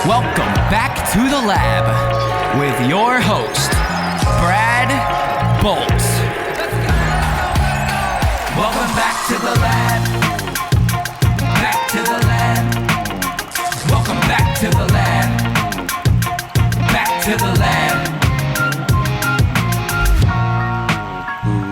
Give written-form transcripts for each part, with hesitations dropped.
Welcome back to the lab with your host, Brad Bolt. Welcome back to the lab. Back to the lab. Welcome back to the lab. Back to the lab.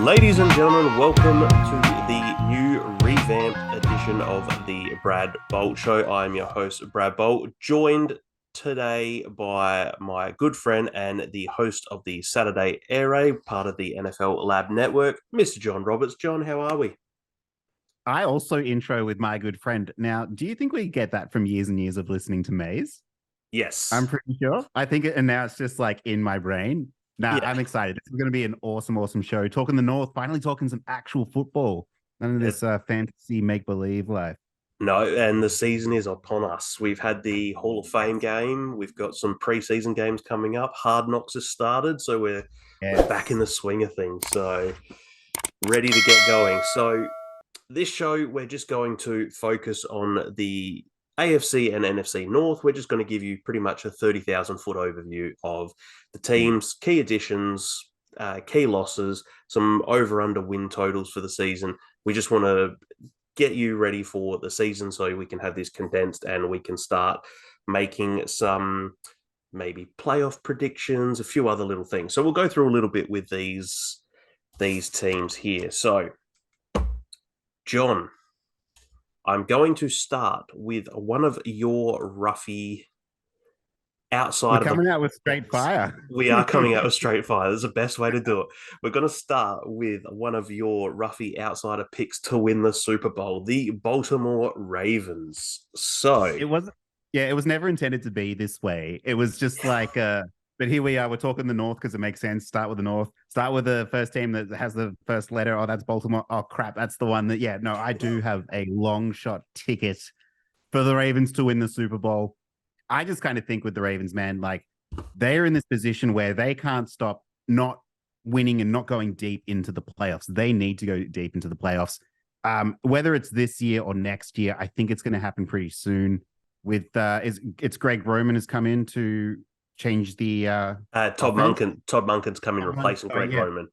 Ladies and gentlemen, welcome to the new revamped edition of the Brad Bolt Show. I am your host, Brad Bolt, joined today by my good friend and the host of the Saturday Air Raid, part of the NFL Lab Network, Mr. John Roberts. John, how are we? I also intro with my good friend. Now, do you think we get that from years and years of listening to Maze? Yes. I'm pretty sure. I think it, and now it's just like in my brain. Yeah. I'm excited. It's going to be an awesome show. Talking the North, finally talking some actual football. None of this fantasy make-believe life. No, and the season is upon us. We've had the Hall of Fame game. We've got some preseason games coming up. Hard Knocks has started, so we're back in the swing of things. So ready to get going. So this show, we're just going to focus on the AFC and NFC North. We're just going to give you pretty much a 30,000-foot overview of the teams, key additions, key losses, some over-under win totals for the season. We just want to get you ready for the season so we can have this condensed and we can start making some maybe playoff predictions, a few other little things. So we'll go through a little bit with these teams here. So, John, I'm going to start with one of your roughy outside. We're coming out with straight fire. We are coming out with straight fire. That's the best way to do it. We're going to start with one of your roughy outsider picks to win the Super Bowl, the Baltimore Ravens. So it was never intended to be this way. It was just like, but here we are. We're talking the North because it makes sense. Start with the North. Start with the first team that has the first letter. Oh, that's Baltimore. Oh, crap. That's the one that, I do have a long shot ticket for the Ravens to win the Super Bowl. I just kind of think with the Ravens, man, like they're in this position where they can't stop not winning and not going deep into the playoffs. They need to go deep into the playoffs. Whether it's this year or next year, I think it's going to happen pretty soon. With it's Greg Roman has come in to change the Todd Monken's coming replacing Greg Roman.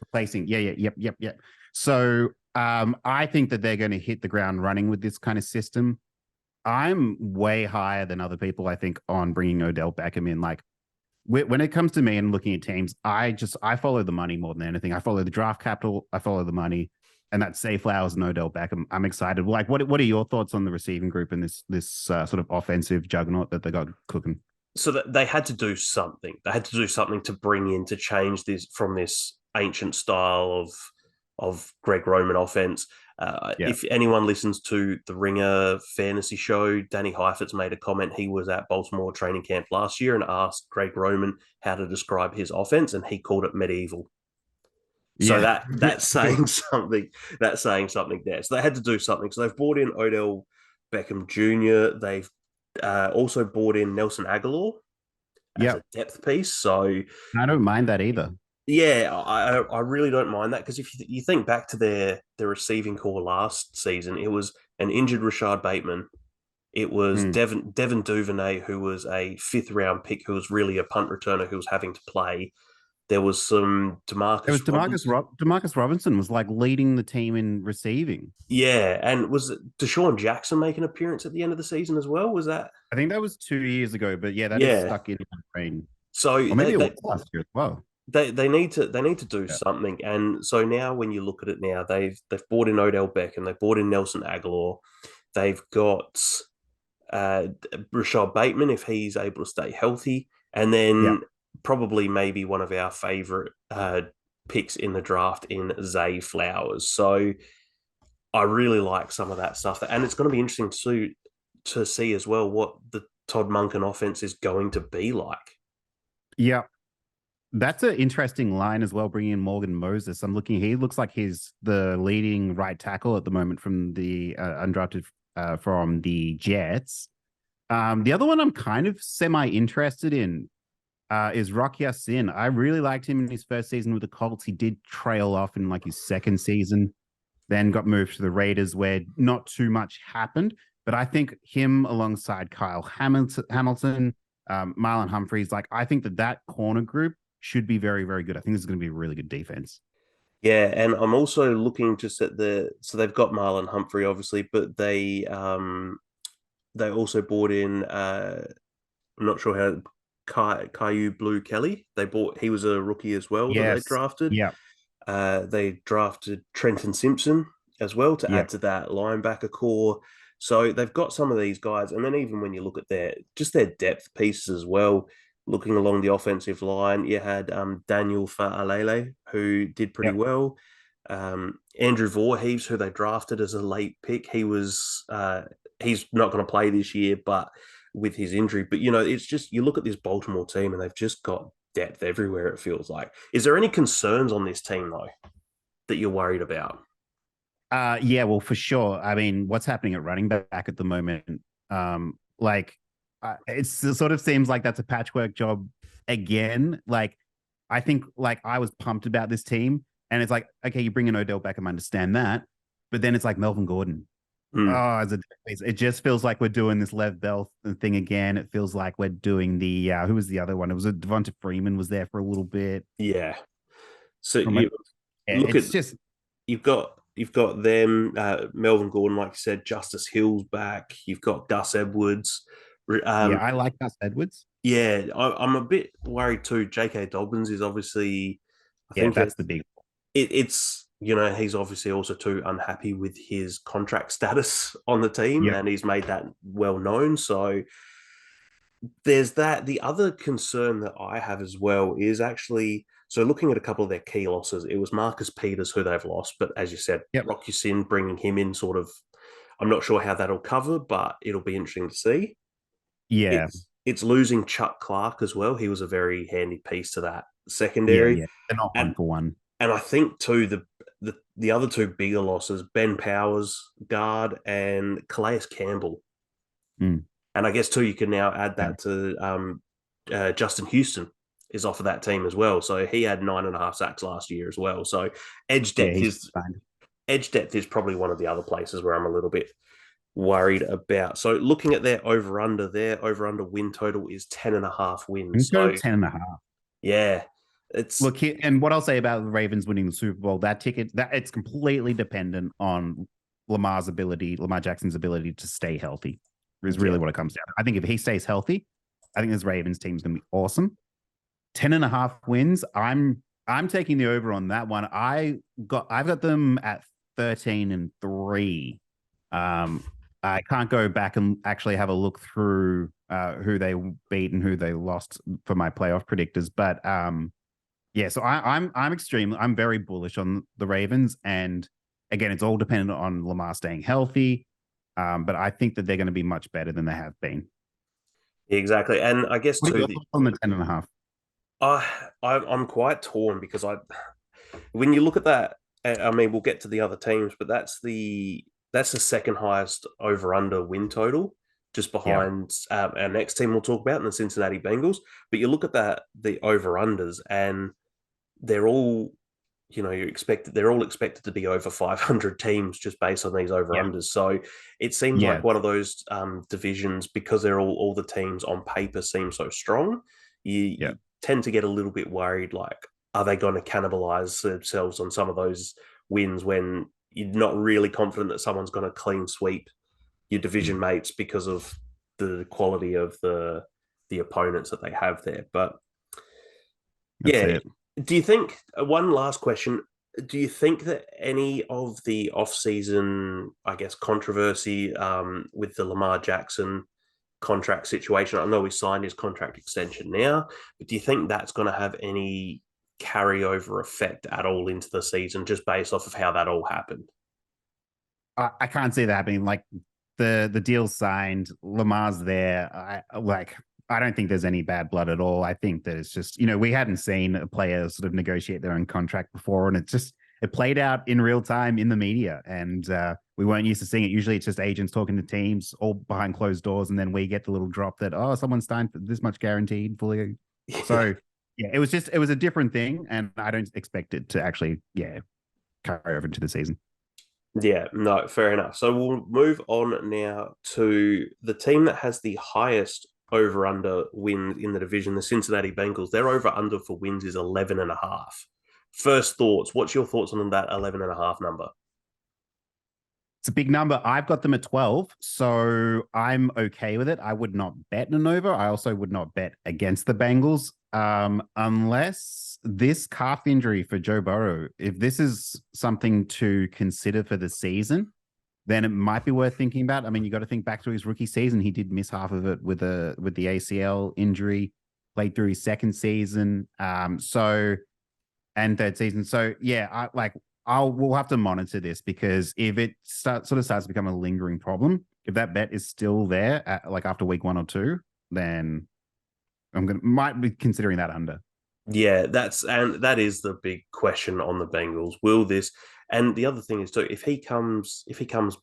Replacing, yep. So I think that they're going to hit the ground running with this kind of system. I'm way higher than other people, I think, on bringing Odell Beckham in. Like, when it comes to me and looking at teams, I follow the money more than anything. I follow the draft capital, I follow the money, and that's Zay Flowers and Odell Beckham. I'm excited. Like, what are your thoughts on the receiving group and this sort of offensive juggernaut that they got cooking? So that they had to do something. They had to do something to bring in to change this from this ancient style of Greg Roman offense. If anyone listens to the Ringer fantasy show, Danny Heifetz made a comment. He was at Baltimore training camp last year and asked Greg Roman how to describe his offense, and he called it medieval. So that's saying something. That's saying something there. So they had to do something. So they've brought in Odell Beckham Jr. They've also brought in Nelson Aguilar as a depth piece. So I don't mind that either. Yeah, I really don't mind that because if you think back to their receiving core last season, it was an injured Rashad Bateman. It was Devin Duvernay, who was a 5th round pick, who was really a punt returner who was having to play. There was some Demarcus Robinson was like leading the team in receiving. Yeah, and was Deshaun Jackson make an appearance at the end of the season as well? Was that? I think that was 2 years ago, but that is stuck in my brain. So or maybe it was last year as well. They need to do something, and so now when you look at it now, they've brought in Odell Beckham, they've brought in Nelson Aguilar, they've got Rashad Bateman if he's able to stay healthy, and then probably maybe one of our favorite picks in the draft in Zay Flowers. So I really like some of that stuff, and it's going to be interesting to see as well what the Todd Monken offense is going to be like. Yeah. That's an interesting line as well, bringing in Morgan Moses. I'm looking, he looks like he's the leading right tackle at the moment from the undrafted from the Jets. The other one I'm kind of semi-interested in is Rock Ya-Sin. I really liked him in his first season with the Colts. He did trail off in like his second season, then got moved to the Raiders where not too much happened. But I think him alongside Kyle Hamilton, Marlon Humphreys, like I think that corner group should be very, very good. I think this is going to be a really good defense. Yeah, and I'm also looking just at so they've got Marlon Humphrey obviously, but they also bought in I'm not sure how Caillou Blue Kelly. He was a rookie as well that they Yes. drafted. Yeah. They drafted Trenton Simpson as well to Yeah. add to that linebacker core. So they've got some of these guys, and then even when you look at their depth pieces as well, looking along the offensive line, you had Daniel Fa'alele, who did pretty Yep. well. Andrew Voorhees, who they drafted as a late pick, he's not going to play this year, but with his injury. But it's just you look at this Baltimore team, and they've just got depth everywhere. It feels like. Is there any concerns on this team though that you're worried about? Yeah, well, for sure. I mean, what's happening at running back at the moment? Like, it sort of seems like that's a patchwork job again. Like, I think like I was pumped about this team, and it's like, okay, you bring in Odell Beckham, I understand that, but then it's like Melvin Gordon. Oh, it just feels like we're doing this Lev Bell thing again. It feels like we're doing the who was the other one? It was Devonta Freeman was there for a little bit. Yeah. So it's just you've got them, Melvin Gordon, like you said, Justice Hill's back. You've got Gus Edwards. I like Gus Edwards. Yeah, I'm a bit worried too. J.K. Dobbins is obviously, I think that's the big. It's he's obviously also too unhappy with his contract status on the team, and he's made that well known. So there's that. The other concern that I have as well is actually, so looking at a couple of their key losses, it was Marcus Peters who they've lost, but as you said, Rock Ya-Sin bringing him in sort of, I'm not sure how that'll cover, but it'll be interesting to see. Yeah. It's losing Chuck Clark as well. He was a very handy piece to that secondary. Yeah. They're not one for one. And I think too, the other two bigger losses, Ben Powers, guard, and Calais Campbell. And I guess too, you can now add that to Justin Houston is off of that team as well. So he had 9.5 sacks last year as well. So edge depth is probably one of the other places where I'm a little bit worried about. So looking at their over-under win total is 10.5 wins. So 10.5. Yeah. Look, and what I'll say about the Ravens winning the Super Bowl, that it's completely dependent on Lamar Jackson's ability to stay healthy. Is really what it comes down to. I think if he stays healthy, I think this Ravens team is going to be awesome. 10.5 wins. I'm taking the over on that one. I've got them at 13-3. I can't go back and actually have a look through who they beat and who they lost for my playoff predictors, but so I'm very bullish on the Ravens, and again, it's all dependent on Lamar staying healthy. But I think that they're going to be much better than they have been. Exactly. And I guess too, on the 10.5. I'm quite torn because when you look at that, I mean, we'll get to the other teams, but that's the second highest over-under win total, just behind our next team we'll talk about in the Cincinnati Bengals. But you look at the over-unders, and they're all, they're all expected to be over 500 teams just based on these over-unders. So it seems like one of those divisions, because they're all the teams on paper seem so strong, you tend to get a little bit worried, like, are they going to cannibalize themselves on some of those wins when you're not really confident that someone's going to clean sweep your division mates because of the quality of the opponents that they have there. But do you think, one last question, do you think that any of the off-season, I guess, controversy with the Lamar Jackson contract situation, I know we signed his contract extension now, but do you think that's going to have any carryover effect at all into the season just based off of how that all happened? I can't see that happening. Like, the deal's signed, Lamar's there. I don't think there's any bad blood at all. I think that it's just, we hadn't seen a player sort of negotiate their own contract before, and it played out in real time in the media, and we weren't used to seeing it. Usually it's just agents talking to teams all behind closed doors, and then we get the little drop that, someone's signed for this much guaranteed fully. So it was a different thing, and I don't expect it to actually carry over into the season. Yeah, no, fair enough. So we'll move on now to the team that has the highest over under win in the division, the Cincinnati Bengals. Their over under for wins is 11 and a half. First thoughts. What's your thoughts on that 11 and a half number? It's a big number. I've got them at 12, so I'm okay with it. I would not bet an over. I also would not bet against the Bengals, unless this calf injury for Joe Burrow, if this is something to consider for the season, then it might be worth thinking about. I mean, you got to think back to his rookie season. He did miss half of it with the ACL injury, played through his second season. And third season. So yeah, we'll have to monitor this, because if it starts to become a lingering problem, if that bet is still there after week 1 or 2, then might be considering that under. Yeah, that is the big question on the Bengals. Will this, and the other thing is too, if he comes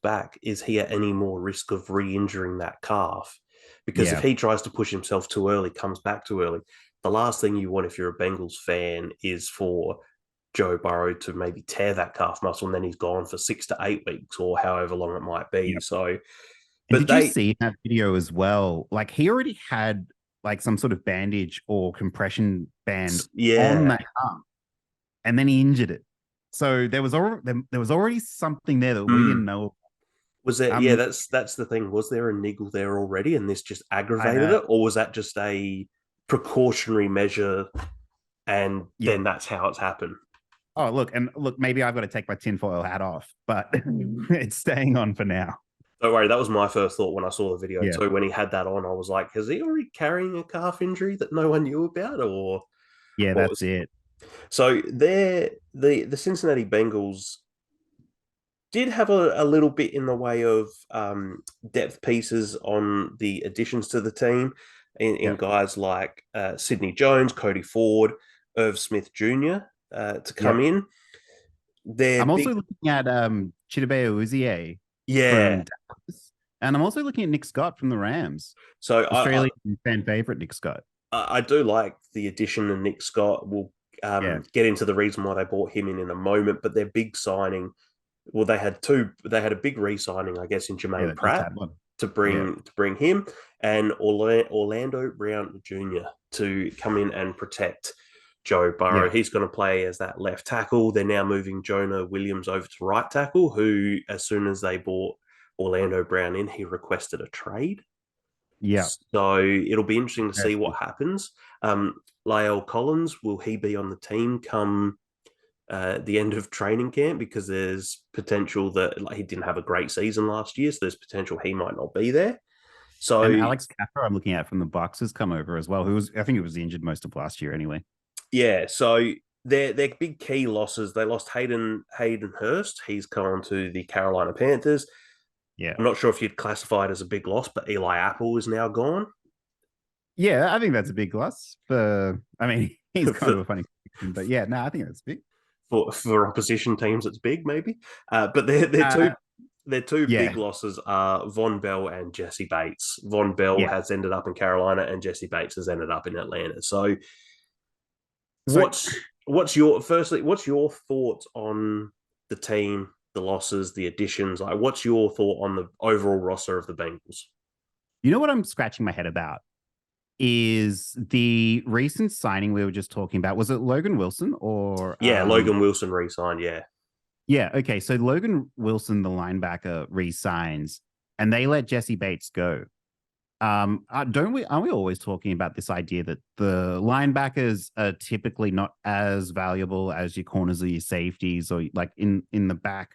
back, is he at any more risk of re-injuring that calf? Because if he tries to push himself too early, comes back too early, the last thing you want if you're a Bengals fan is for Joe Burrow to maybe tear that calf muscle, and then he's gone for 6 to 8 weeks or however long it might be. Yep. So, and did you see that video as well? Like, he already had like some sort of bandage or compression band on that arm, and then he injured it. So there was already something there that we didn't know. Was there? Yeah, that's the thing. Was there a niggle there already, and this just aggravated it, or was that just a precautionary measure, and then that's how it's happened? Oh, look, maybe I've got to take my tinfoil hat off, but it's staying on for now. Don't worry, that was my first thought when I saw the video too. When he had that on, I was like, is he already carrying a calf injury that no one knew about? Or that's it. So the Cincinnati Bengals did have a little bit in the way of depth pieces on the additions to the team in guys like Sidney Jones, Cody Ford, Irv Smith Jr. To come in. I'm also looking at Chidobe Awuzie from Dallas, and I'm also looking at Nick Scott from the Rams. So Australian fan favorite Nick Scott. I do like the addition of Nick Scott. We'll get into the reason why they brought him in a moment, but their big signing. Well, they had a big re-signing, I guess, in Jermaine Pratt to bring him, and Orlando Brown Jr. to come in and protect Joe Burrow. Yeah. He's going to play as that left tackle. They're now moving Jonah Williams over to right tackle, who, as soon as they brought Orlando Brown in, he requested a trade. Yeah. So it'll be interesting to see what happens. La'el Collins, will he be on the team come the end of training camp? Because there's potential that he didn't have a great season last year, so there's potential he might not be there. So, and Alex Capper, I'm looking at from the Bucs, has come over as well. I think he was injured most of last year anyway. Yeah, so their big key losses, they lost Hayden Hurst. He's gone to the Carolina Panthers. Yeah. I'm not sure if you'd classify it as a big loss, but Eli Apple is now gone. Yeah, I think that's a big loss. He's kind of a funny, but yeah, no, I think that's big. For opposition teams, it's big, maybe. But their two big losses are Von Bell and Jesse Bates. Von Bell has ended up in Carolina, and Jesse Bates has ended up in Atlanta. So what's your thoughts on the team, the losses, the additions? Like, what's your thought on the overall roster of the Bengals? You know what I'm scratching my head about is the recent signing we were just talking about. Was it Logan Wilson or? Yeah, Logan Wilson re-signed. Yeah. Yeah. Okay. So Logan Wilson, the linebacker, re-signs, and they let Jesse Bates go. Aren't we always talking about this idea that the linebackers are typically not as valuable as your corners or your safeties, or like in the back?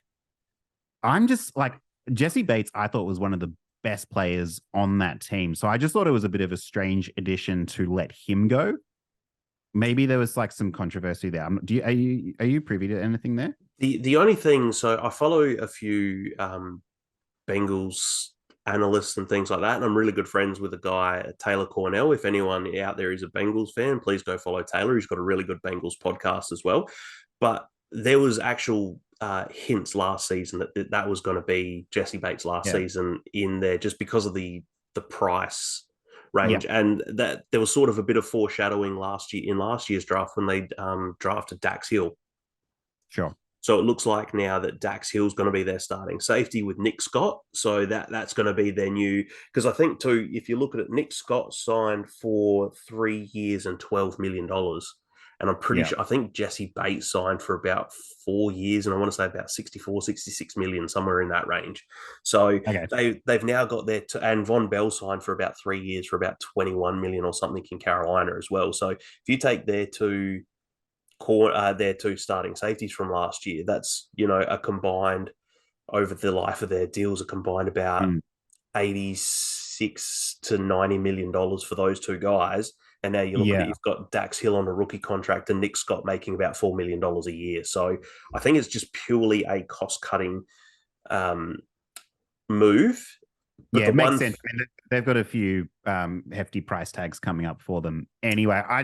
I'm just like, Jesse Bates, I thought was one of the best players on that team. So I just thought it was a bit of a strange addition to let him go. Maybe there was like some controversy there. Are you privy to anything there? The only thing, so I follow a few Bengals analysts and things like that, and I'm really good friends with a guy, Taylor Cornell. If anyone out there is a Bengals fan, please go follow Taylor. He's got a really good Bengals podcast as well. But there was actual hints last season that was going to be Jesse Bates last season in there, just because of the price range, and that there was sort of a bit of foreshadowing last year's draft when they drafted Dax Hill. Sure. So it looks like now that Dax Hill's going to be their starting safety with Nick Scott. So that's going to be their new, because I think too, if you look at it, Nick Scott signed for 3 years and $12 million. And I'm pretty sure, I think Jesse Bates signed for about 4 years, and I want to say about 64, 66 million, somewhere in that range. So they've now got and Von Bell signed for about 3 years for about 21 million or something in Carolina as well. So if you take their two starting safeties from last year, that's, a combined, over the life of their deals, a combined about 86 to $90 million for those two guys. And now you look at it, you've got Dax Hill on a rookie contract and Nick Scott making about $4 million a year. So I think it's just purely a cost-cutting move. But it makes sense. They've got a few hefty price tags coming up for them. Anyway, I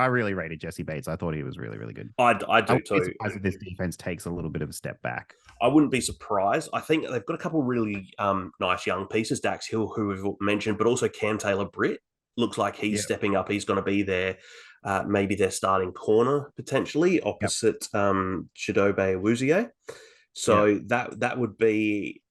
really rated Jesse Bates. I thought he was really, really good. I do too. Surprised if this defense takes a little bit of a step back. I wouldn't be surprised. I think they've got a couple of really nice young pieces. Dax Hill, who we've mentioned, but also Cam Taylor-Britt. Looks like he's stepping up. He's going to be there, maybe their starting corner potentially opposite Chidobe Awuzie. So that would be,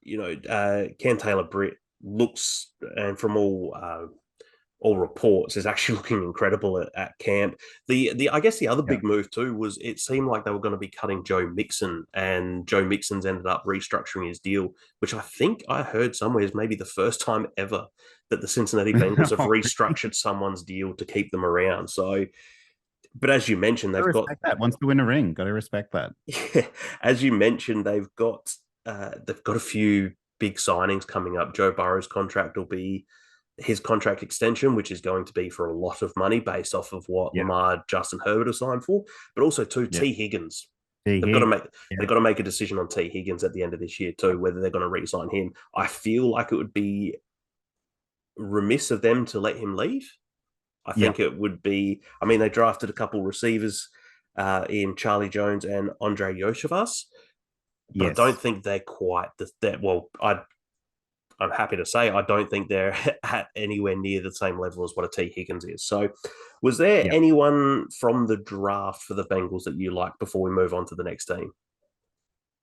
Cam Taylor-Britt looks, and from all reports, is actually looking incredible at camp. I guess the other big move too was it seemed like they were going to be cutting Joe Mixon, and Joe Mixon's ended up restructuring his deal, which I think I heard somewhere is maybe the first time ever that the Cincinnati Bengals have restructured someone's deal to keep them around. So, but as you mentioned, they've got that wants to win a ring. Got to respect that. Yeah, as you mentioned, they've got a few big signings coming up. Joe Burrow's contract will be his contract extension, which is going to be for a lot of money based off of what Lamar, Justin Herbert have signed for, but also T. Higgins. They've got to make a decision on T. Higgins at the end of this year too, whether they're going to re-sign him. I feel like it would be remiss of them to let him leave. I think it would be. I mean, they drafted a couple receivers in Charlie Jones and Andre Yoshivas, but I don't think they're quite that. Well, I'm happy to say I don't think they're at anywhere near the same level as what a T. Higgins is. So, was there anyone from the draft for the Bengals that you liked before we move on to the next team?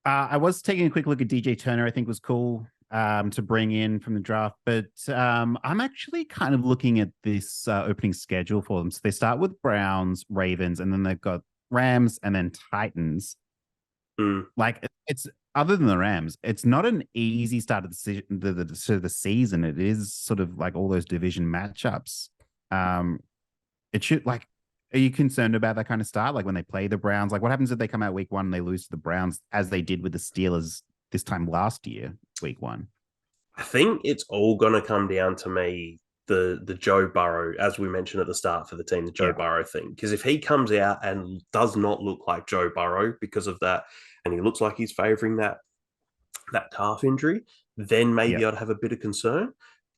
I was taking a quick look at DJ Turner. I think was cool to bring in from the draft, but I'm actually kind of looking at this opening schedule for them. So they start with Browns, Ravens, and then they've got Rams and then Titans. Like it's other than the Rams, it's not an easy start of the season. It is sort of like all those division matchups. It should like. Are you concerned about that kind of start? Like when they play the Browns, like what happens if they come out week one and they lose to the Browns as they did with the Steelers this time last year, week one? I think it's all going to come down to the Joe Burrow, as we mentioned at the start for the team, the Joe Burrow thing. Because if he comes out and does not look like Joe Burrow because of that, and he looks like he's favoring that calf injury, then maybe I'd have a bit of concern.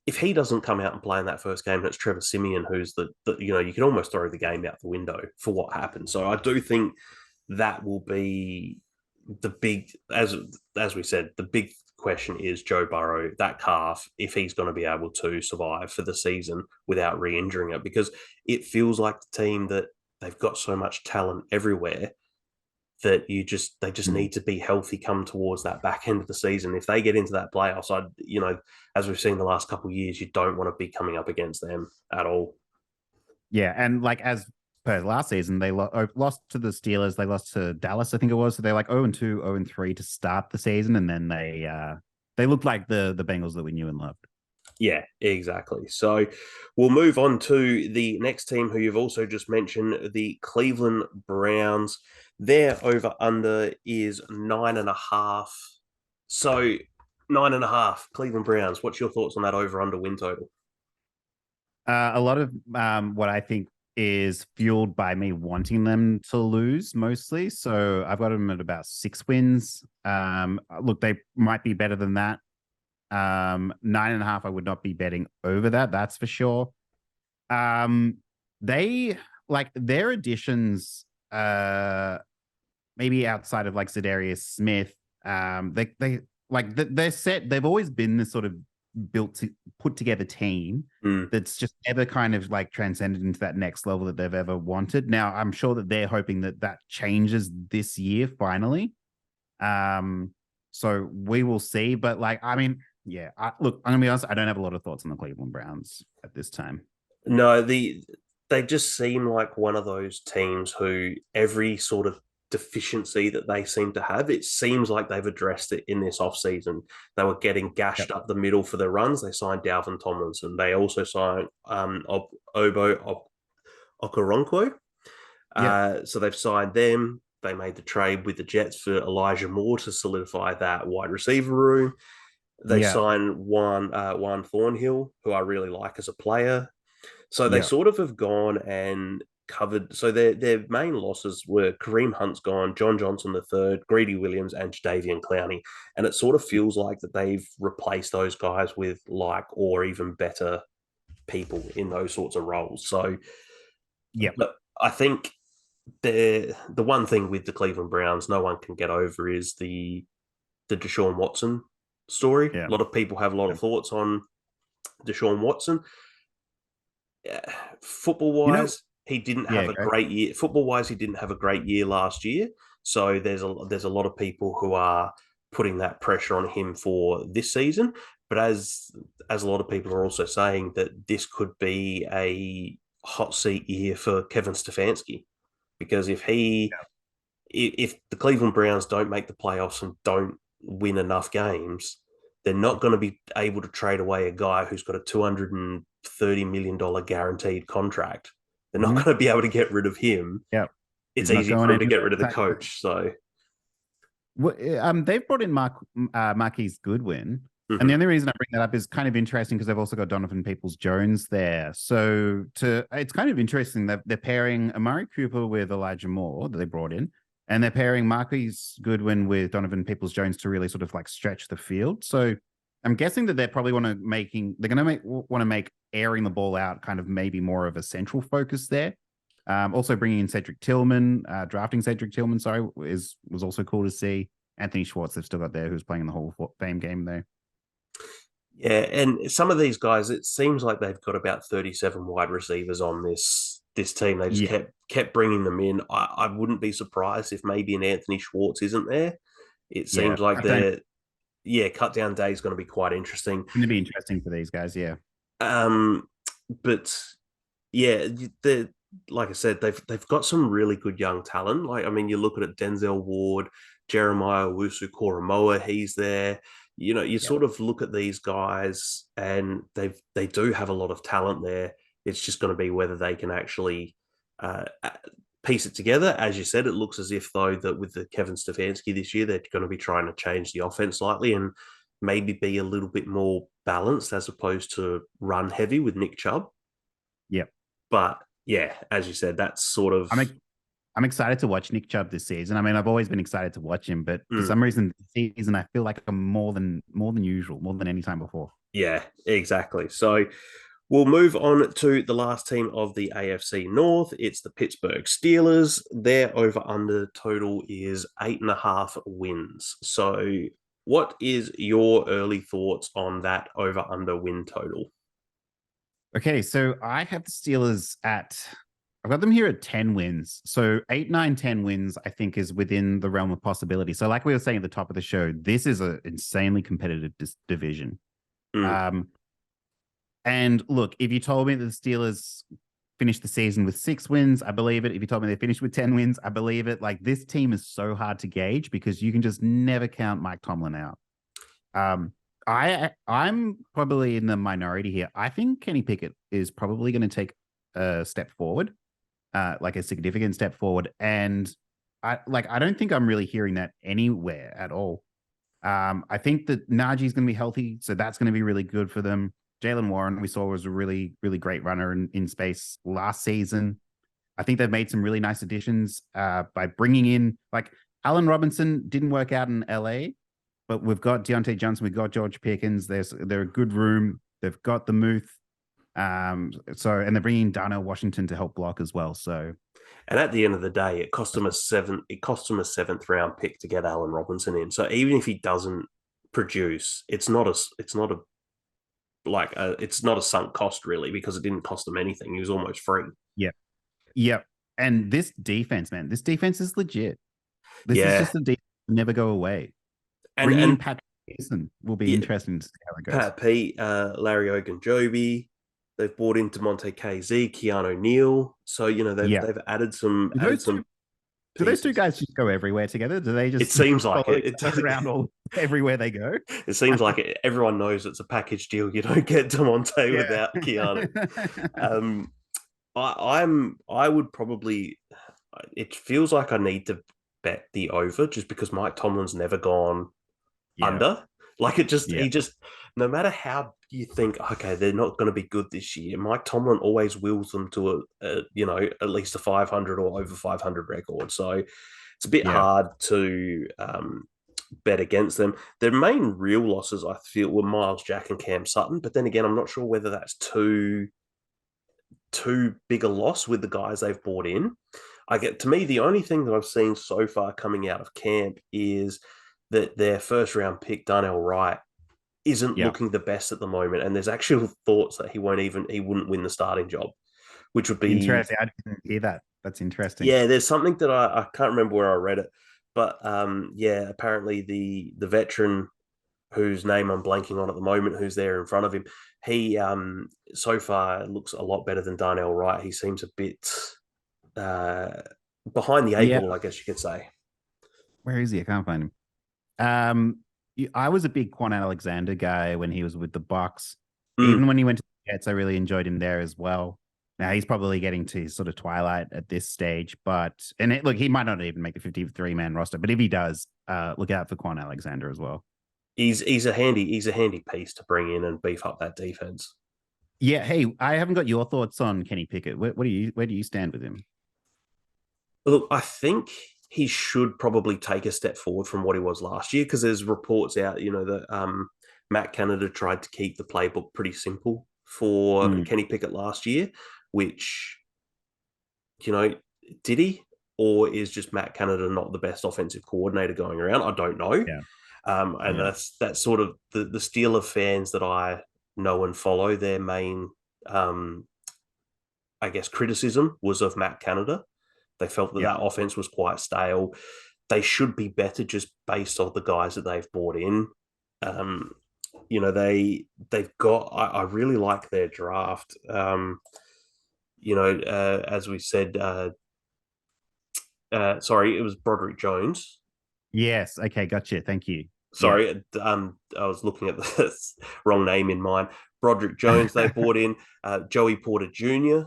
If he doesn't come out and play in that first game, and it's Trevor Siemian, who's you can almost throw the game out the window for what happened. So I do think that will be the big, as we said, the big question is Joe Burrow, that calf, if he's going to be able to survive for the season without re-injuring it, because it feels like the team that they've got so much talent everywhere that they just need to be healthy come towards that back end of the season. If they get into that playoffs, as we've seen the last couple of years, you don't want to be coming up against them at all. Yeah, and like as per last season, they lost to the Steelers, they lost to Dallas, I think it was. So they're like 0-2, 0-3 to start the season, and then they looked like the Bengals that we knew and loved. Yeah, exactly. So we'll move on to the next team who you've also just mentioned, the Cleveland Browns. Their over-under is 9.5. So 9.5, Cleveland Browns. What's your thoughts on that over-under win total? A lot of what I think is fueled by me wanting them to lose mostly. So I've got them at about 6 wins. Look, they might be better than that. 9.5, I would not be betting over that. That's for sure. They like their additions, maybe outside of like Za'Darius Smith. They're set. They've always been this sort of put together team that's just never kind of like transcended into that next level that they've ever wanted. Now, I'm sure that they're hoping that that changes this year finally. So we will see. But like, I mean, yeah, look, I'm gonna be honest, I don't have a lot of thoughts on the Cleveland Browns at this time. No, they just seem like one of those teams who every sort of deficiency that they seem to have, it seems like they've addressed it in this offseason. They were getting gashed up the middle for their runs. They signed Dalvin Tomlinson. They also signed Obo Okoronkwo. So they've signed them. They made the trade with the Jets for Elijah Moore to solidify that wide receiver room. They signed Juan Thornhill, who I really like as a player. So they sort of have gone and covered. So their main losses were Kareem Hunt's gone, John Johnson III, Greedy Williams, and Jadeveon Clowney. And it sort of feels like that they've replaced those guys with like or even better people in those sorts of roles. So but I think the one thing with the Cleveland Browns no one can get over is the Deshaun Watson story. A lot of people have a lot of thoughts on Deshaun Watson. Football wise, he didn't have a great year. Football wise, he didn't have a great year last year. So there's a lot of people who are putting that pressure on him for this season. But as a lot of people are also saying that this could be a hot seat year for Kevin Stefanski, because if the Cleveland Browns don't make the playoffs and don't win enough games, they're not going to be able to trade away a guy who's got a $230 million guaranteed contract. They're not going to be able to get rid of him. Yeah, it's easy for them to get rid of the coach. So, they've brought in Marquise Goodwin, and the only reason I bring that up is kind of interesting because they've also got Donovan Peoples-Jones there. So it's kind of interesting that they're pairing Amari Cooper with Elijah Moore that they brought in, and they're pairing Marquise Goodwin with Donovan Peoples-Jones to really sort of like stretch the field. So I'm guessing that they're probably want to make airing the ball out kind of maybe more of a central focus there. Also bringing in Cedric Tillman, drafting Cedric Tillman, was also cool to see. Anthony Schwartz they've still got there, who's playing in the Hall of Fame game there. Yeah, and some of these guys, it seems like they've got about 37 wide receivers on this team. They just kept bringing them in. I wouldn't be surprised if maybe an Anthony Schwartz isn't there. It seems like cut down day is going to be quite interesting. It's going to be interesting for these guys, but yeah, like I said, they've got some really good young talent. Like, I mean, you look at it, Denzel Ward, Jeremiah Owusu-Koramoah, he's there. You know, you sort of look at these guys and they do have a lot of talent there. It's just going to be whether they can actually piece it together. As you said, it looks as if, though, that with the Kevin Stefanski this year, they're going to be trying to change the offense slightly and maybe be a little bit more balanced as opposed to run heavy with Nick Chubb. Yep. But yeah, as you said, that's sort of... I'm excited to watch Nick Chubb this season. I mean, I've always been excited to watch him, but for some reason this season I feel like I'm more than usual, more than any time before. Yeah, exactly. So we'll move on to the last team of the AFC North. It's the Pittsburgh Steelers. Their over-under total is 8.5 wins. So what is your early thoughts on that over-under win total? Okay, so I have the Steelers I've got them here at 10 wins. So 8, 9, 10 wins, I think, is within the realm of possibility. So like we were saying at the top of the show, this is an insanely competitive division. And look, if you told me that the Steelers finished the season with 6 wins, I believe it. If you told me they finished with 10 wins, I believe it. Like, this team is so hard to gauge because you can just never count Mike Tomlin out. I'm probably in the minority here. I think Kenny Pickett is probably going to take a step forward. Like a significant step forward. And I don't think I'm really hearing that anywhere at all. I think that Najee's going to be healthy, so that's going to be really good for them. Jaylen Warren, we saw, was a really, really great runner in space last season. I think they've made some really nice additions by bringing in, like, Allen Robinson didn't work out in LA, but we've got Deontay Johnson, we've got George Pickens. They're a good room. They've got the Muth. And they're bringing Darnell Washington to help block as well. So, and at the end of the day, it cost them a 7th round pick to get Allen Robinson in. So even if he doesn't produce, it's not a like it's not a sunk cost really because it didn't cost them anything. He was almost free. Yeah. Yep. And this defense, man, this defense is legit. This is Yeah, just a defense that never go away. and Bringing in and Patrick Pearson will be yeah, interesting to see how it goes. Pat Pete, Larry Ogunjobi. They've brought in DeMonte KZ, Keanu Neal. So Yeah. they've added some Do those two, do those two pieces. guys just go everywhere together? Do they It just seems like follow it. each other around everywhere they go? It seems like it. Everyone knows it's a package deal. You don't get DeMonte Yeah. without Keanu. I would probably. It feels like I need to bet the over just because Mike Tomlin's never gone Yeah. under. Like he Yeah. just, no matter how you think, okay, they're not going to be good this year. Mike Tomlin always wills them to at least a 500 or over 500 record. So it's a bit Yeah. hard to bet against them. Their main real losses, I feel, were Miles Jack and Cam Sutton. But then again, I'm not sure whether that's too big a loss with the guys they've brought in. To me, the only thing that I've seen so far coming out of camp is that their first round pick, Darnell Wright, isn't looking the best at the moment. And there's actual thoughts that he wouldn't win the starting job, which would be interesting. I didn't hear that. That's interesting. Yeah, there's something that I can't remember where I read it, but apparently the veteran whose name I'm blanking on at the moment, who's there in front of him, he so far looks a lot better than Darnell Wright. He seems a bit behind the eight ball, I guess you could say. Where is he? I can't find him. I was a big Quan Alexander guy when he was with the Bucks. Even when he went to the Jets, I really enjoyed him there as well. Now he's probably getting to sort of twilight at this stage, look, he might not even make the 53-man roster, but if he does, look out for Quan Alexander as well. He's a handy piece to bring in and beef up that defense. Yeah. Hey, I haven't got your thoughts on Kenny Pickett. Where do you stand with him? Look, I think he should probably take a step forward from what he was last year because there's reports out, that Matt Canada tried to keep the playbook pretty simple for Kenny Pickett last year, which, did he? Or is just Matt Canada not the best offensive coordinator going around? I don't know. Yeah. That's sort of the Steeler fans that I know and follow. Their main, criticism was of Matt Canada. They felt that that offense was quite stale. They should be better just based on the guys that they've brought in. They've got. I really like their draft. As we said, sorry, it was Broderick Jones. Yes. Okay. Gotcha. Thank you. Sorry, I was looking at the wrong name in mind. Broderick Jones they brought in. Joey Porter Jr.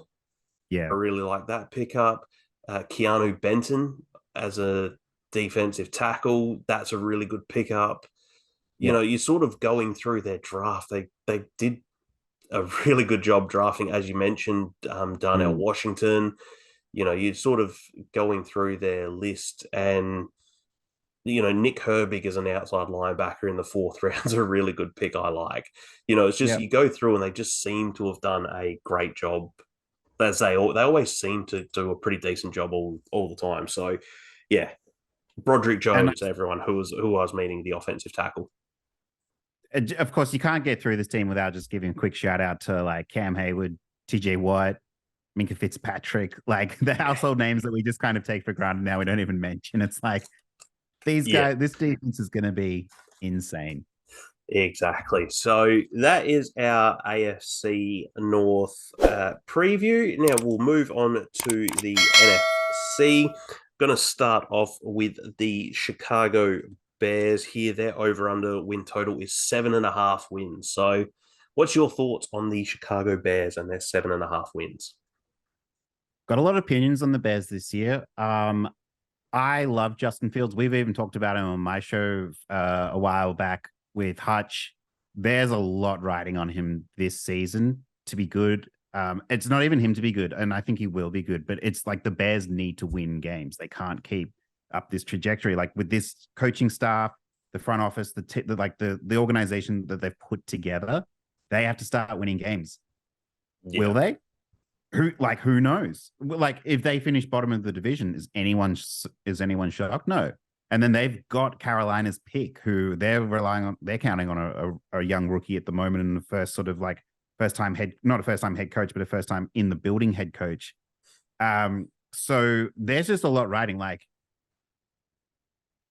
Yeah. I really like that pickup. Keanu Benton as a defensive tackle. That's a really good pickup. You're sort of going through their draft. They did a really good job drafting, as you mentioned, Darnell Washington. You're sort of going through their list and Nick Herbig as an outside linebacker in the fourth round is a really good pick. I like. It's just you go through and they just seem to have done a great job. As they always seem to do a pretty decent job all the time. So, yeah, Broderick Jones, everyone who I was meeting, the offensive tackle. Of course, you can't get through this team without just giving a quick shout out to like Cam Hayward, TJ Watt, Minka Fitzpatrick, like the household names that we just kind of take for granted now. We don't even mention. It's like these guys. This defense is going to be insane. Exactly. So that is our AFC North preview. Now we'll move on to the NFC. Going to start off with the Chicago Bears here. Their over-under win total is 7.5 wins. So what's your thoughts on the Chicago Bears and their 7.5 wins? Got a lot of opinions on the Bears this year. I love Justin Fields. We've even talked about him on my show a while back with Hutch. There's a lot riding on him this season to be good. It's not even him to be good, and I think he will be good, but it's like the Bears need to win games. They can't keep up this trajectory. Like with this coaching staff, the front office, the organization that they've put together, they have to start winning games. Yeah. Will they? Who knows? Like if they finish bottom of the division, is anyone shocked? No. And then they've got Carolina's pick, who they're counting on a young rookie at the moment in the first sort of like not a first time head coach, but a first time in the building head coach. So there's just a lot riding. Like,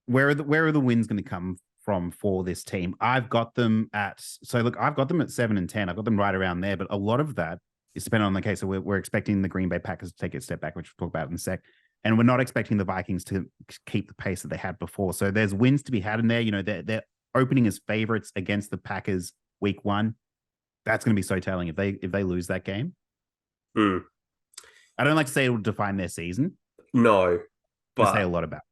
where are the wins going to come from for this team? I've got them at 7 and 10. I've got them right around there, but a lot of that is dependent on the case. So we're expecting the Green Bay Packers to take a step back, which we'll talk about in a sec. And we're not expecting the Vikings to keep the pace that they had before. So there's wins to be had in there. You know, they're opening as favorites against the Packers week 1. That's going to be so telling if they lose that game. I don't like to say it will define their season. No, but say a lot about.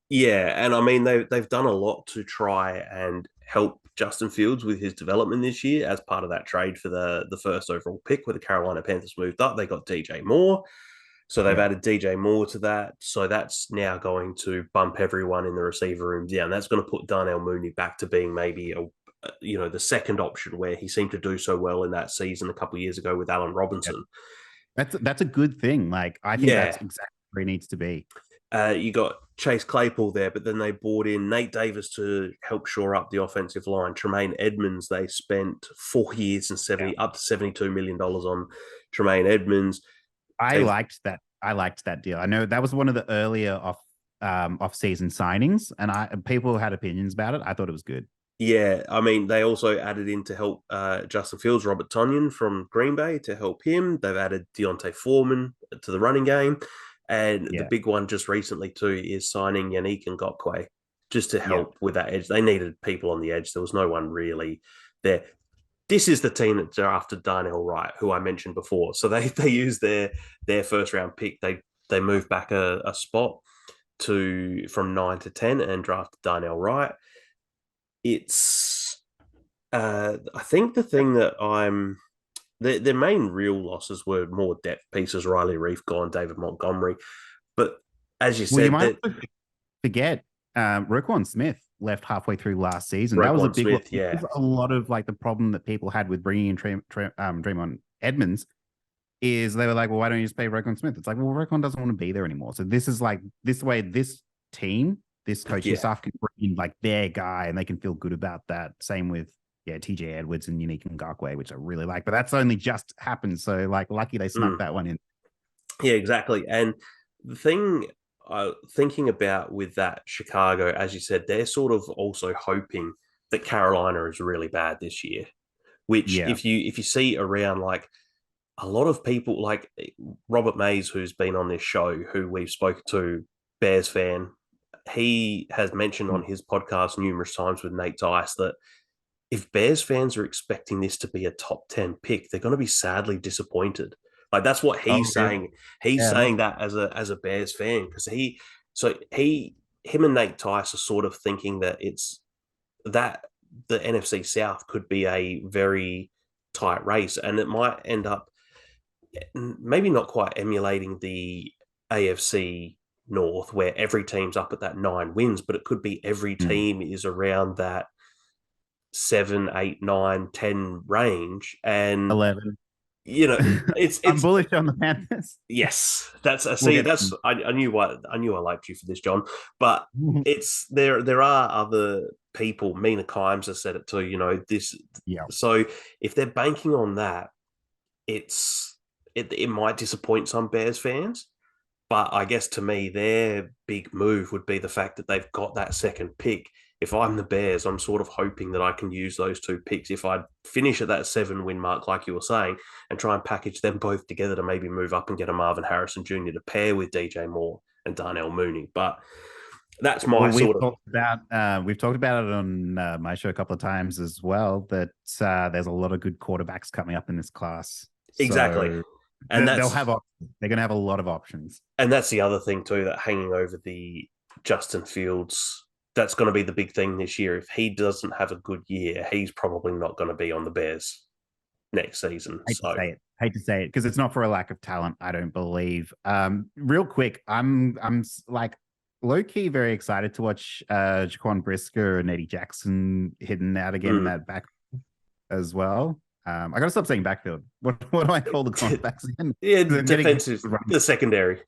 Yeah, and I mean they've done a lot to try and help Justin Fields with his development this year as part of that trade for the first overall pick, where the Carolina Panthers moved up. They got DJ Moore. So they've added DJ Moore to that. So that's now going to bump everyone in the receiver room down. That's going to put Darnell Mooney back to being maybe the second option, where he seemed to do so well in that season a couple of years ago with Allen Robinson. That's a good thing. Like, I think that's exactly where he needs to be. You got Chase Claypool there, but then they brought in Nate Davis to help shore up the offensive line. Tremaine Edmonds, they spent 4 years and up to $72 million on Tremaine Edmonds. I liked that deal. I know that was one of the earlier off-season signings, and people had opinions about it. I thought it was good. Yeah, I mean, they also added in to help Justin Fields, Robert Tonyan from Green Bay to help him. They've added Deontay Foreman to the running game. And the big one just recently too is signing Yannick Ngakoue just to help with that edge. They needed people on the edge. There was no one really there. This is the team that drafted Darnell Wright, who I mentioned before. So they used their first round pick. They moved back a spot from 9 to 10 and drafted Darnell Wright. It's I think the thing that their main real losses were more depth pieces. Riley Reef gone, David Montgomery. But as you said, you might forget Roquan Smith left halfway through last season. That was a big Smith, That was a lot of like the problem that people had with bringing in Draymond Edmonds is they were like, well, why don't you just pay Roquan Smith? It's like, well, Roquan doesn't want to be there anymore. So this is like this way, this team, this coaching staff can bring in like their guy and they can feel good about that. Same with TJ Edwards and Yannick Ngakoue, which I really like, but that's only just happened. So like lucky they snuck that one in. Yeah, exactly. And the thing thinking about with that Chicago, as you said, they're sort of also hoping that Carolina is really bad this year, which if you see around, like a lot of people like Robert Mays, who's been on this show, who we've spoken to, Bears fan, he has mentioned on his podcast numerous times with Nate Dice that if Bears fans are expecting this to be a top 10 pick, they're going to be sadly disappointed. Like that's what he's saying. He's saying that as a Bears fan, because him and Nate Tice are sort of thinking that it's that the NFC South could be a very tight race, and it might end up maybe not quite emulating the AFC North, where every team's up at that 9 wins, but it could be every team is around that 7, 8, 9, 10 range, and 11. It's I'm bullish on the Panthers. Yes, I knew I liked you for this, John. But it's there are other people. Mina Kimes has said it too. So if they're banking on that, it might disappoint some Bears fans. But I guess to me, their big move would be the fact that they've got that second pick. If I'm the Bears, I'm sort of hoping that I can use those 2 picks if I finish at that 7-win mark, like you were saying, and try and package them both together to maybe move up and get a Marvin Harrison Jr. to pair with DJ Moore and Darnell Mooney. But that's my we've talked about it on my show a couple of times as well, that there's a lot of good quarterbacks coming up in this class. Exactly. So and they'll have options. They're going to have a lot of options. And that's the other thing too, that hanging over the Justin Fields, that's going to be the big thing this year. If he doesn't have a good year, he's probably not going to be on the Bears next season. Hate to say it because it's not for a lack of talent, I don't believe. Real quick, I'm like low-key very excited to watch Jaquan Brisker and Eddie Jackson hitting out again in that back as well. I got to stop saying backfield. What do I call the cornerbacks again? Defensive, the secondary.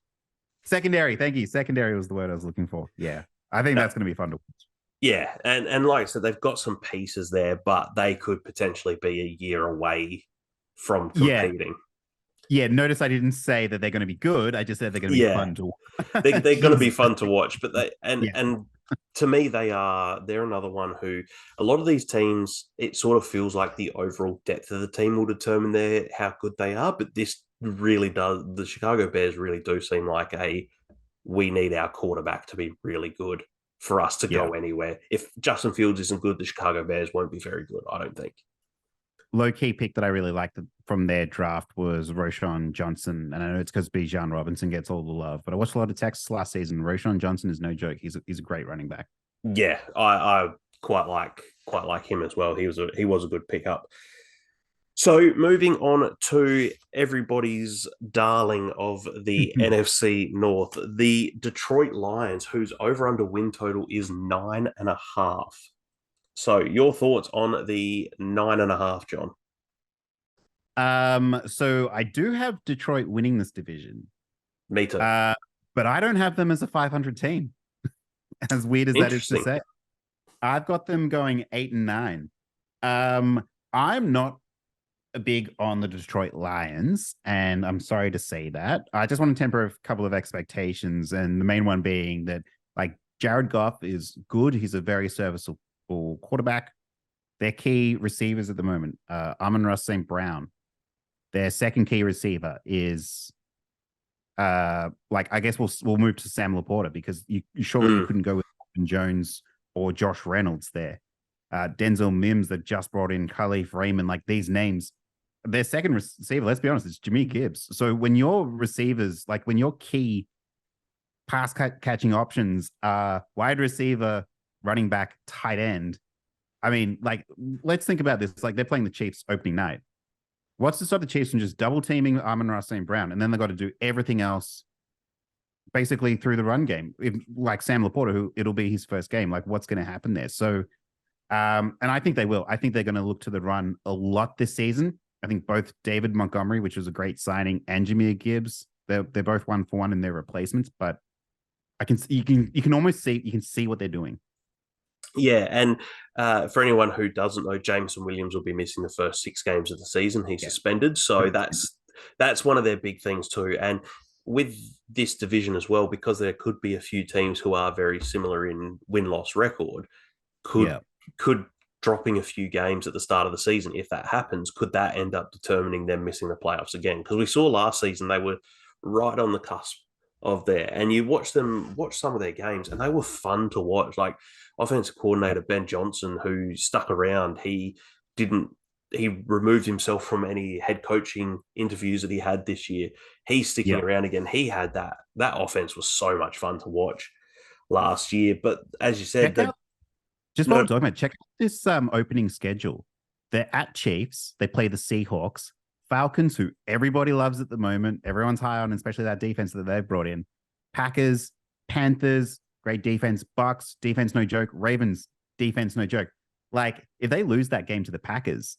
Secondary, thank you. Secondary was the word I was looking for. Yeah. I think that's going to be fun to watch. Yeah, and like I said, they've got some pieces there, but they could potentially be a year away from Yeah. competing. Yeah, notice I didn't say that they're going to be good. I just said they're going to be Yeah, fun to they're watch. going to be fun to watch. But Yeah. and to me, they're another one who a lot of these teams, it sort of feels like the overall depth of the team will determine how good they are. But this really does. The Chicago Bears really do seem like we need our quarterback to be really good for us to go anywhere. If Justin Fields isn't good, the Chicago Bears won't be very good, I don't think. Low-key pick that I really liked from their draft was Roshan Johnson. And I know it's because Bijan Robinson gets all the love, but I watched a lot of Texas last season. Roshan Johnson is no joke. He's a great running back. Yeah, I quite like him as well. He was a good pickup. So moving on to everybody's darling of the NFC North, the Detroit Lions, whose over-under win total is 9.5. So your thoughts on the 9.5, John? So I do have Detroit winning this division. Me too. But I don't have them as a 500 team. As weird as that is to say. I've got them going 8-9. I'm not big on the Detroit Lions, and I'm sorry to say that. I just want to temper a couple of expectations, and the main one being that like Jared Goff is good. He's a very serviceable quarterback. Their key receivers at the moment, Amon-Ra St. Brown. Their second key receiver is I guess we'll move to Sam Laporta because you surely you couldn't go with Austin Jones or Josh Reynolds there. Denzel Mims that just brought in Khalif Raymond, like these names. Their second receiver, let's be honest, it's Jameer Gibbs. So when your receivers, like when your key pass catching options are wide receiver, running back, tight end, I mean, like, let's think about this. Like they're playing the Chiefs opening night. What's to stop the Chiefs from just double teaming Amon-Ra St. Brown? And then they've got to do everything else basically through the run game. Like Sam Laporta, who it'll be his first game. Like what's going to happen there? So, and I think they will. I think they're going to look to the run a lot this season. I think both David Montgomery, which was a great signing, and Jameer Gibbs, they're both 1-for-1 in their replacements. But you can almost see what they're doing. Yeah, and for anyone who doesn't know, Jameson Williams will be missing the first 6 games of the season. He's suspended, so that's one of their big things too. And with this division as well, because there could be a few teams who are very similar in win-loss record, could dropping a few games at the start of the season, if that happens, could that end up determining them missing the playoffs again? Because we saw last season they were right on the cusp of there, and you watch some of their games, and they were fun to watch. Like offensive coordinator Ben Johnson, who stuck around, he removed himself from any head coaching interviews that he had this year. He's sticking around again. He had that offense was so much fun to watch last year. But as you said, just while we're talking about, check out this opening schedule. They're at Chiefs. They play the Seahawks, Falcons, who everybody loves at the moment. Everyone's high on, especially that defense that they've brought in. Packers, Panthers, great defense. Bucks, defense no joke. Ravens, defense no joke. Like, if they lose that game to the Packers,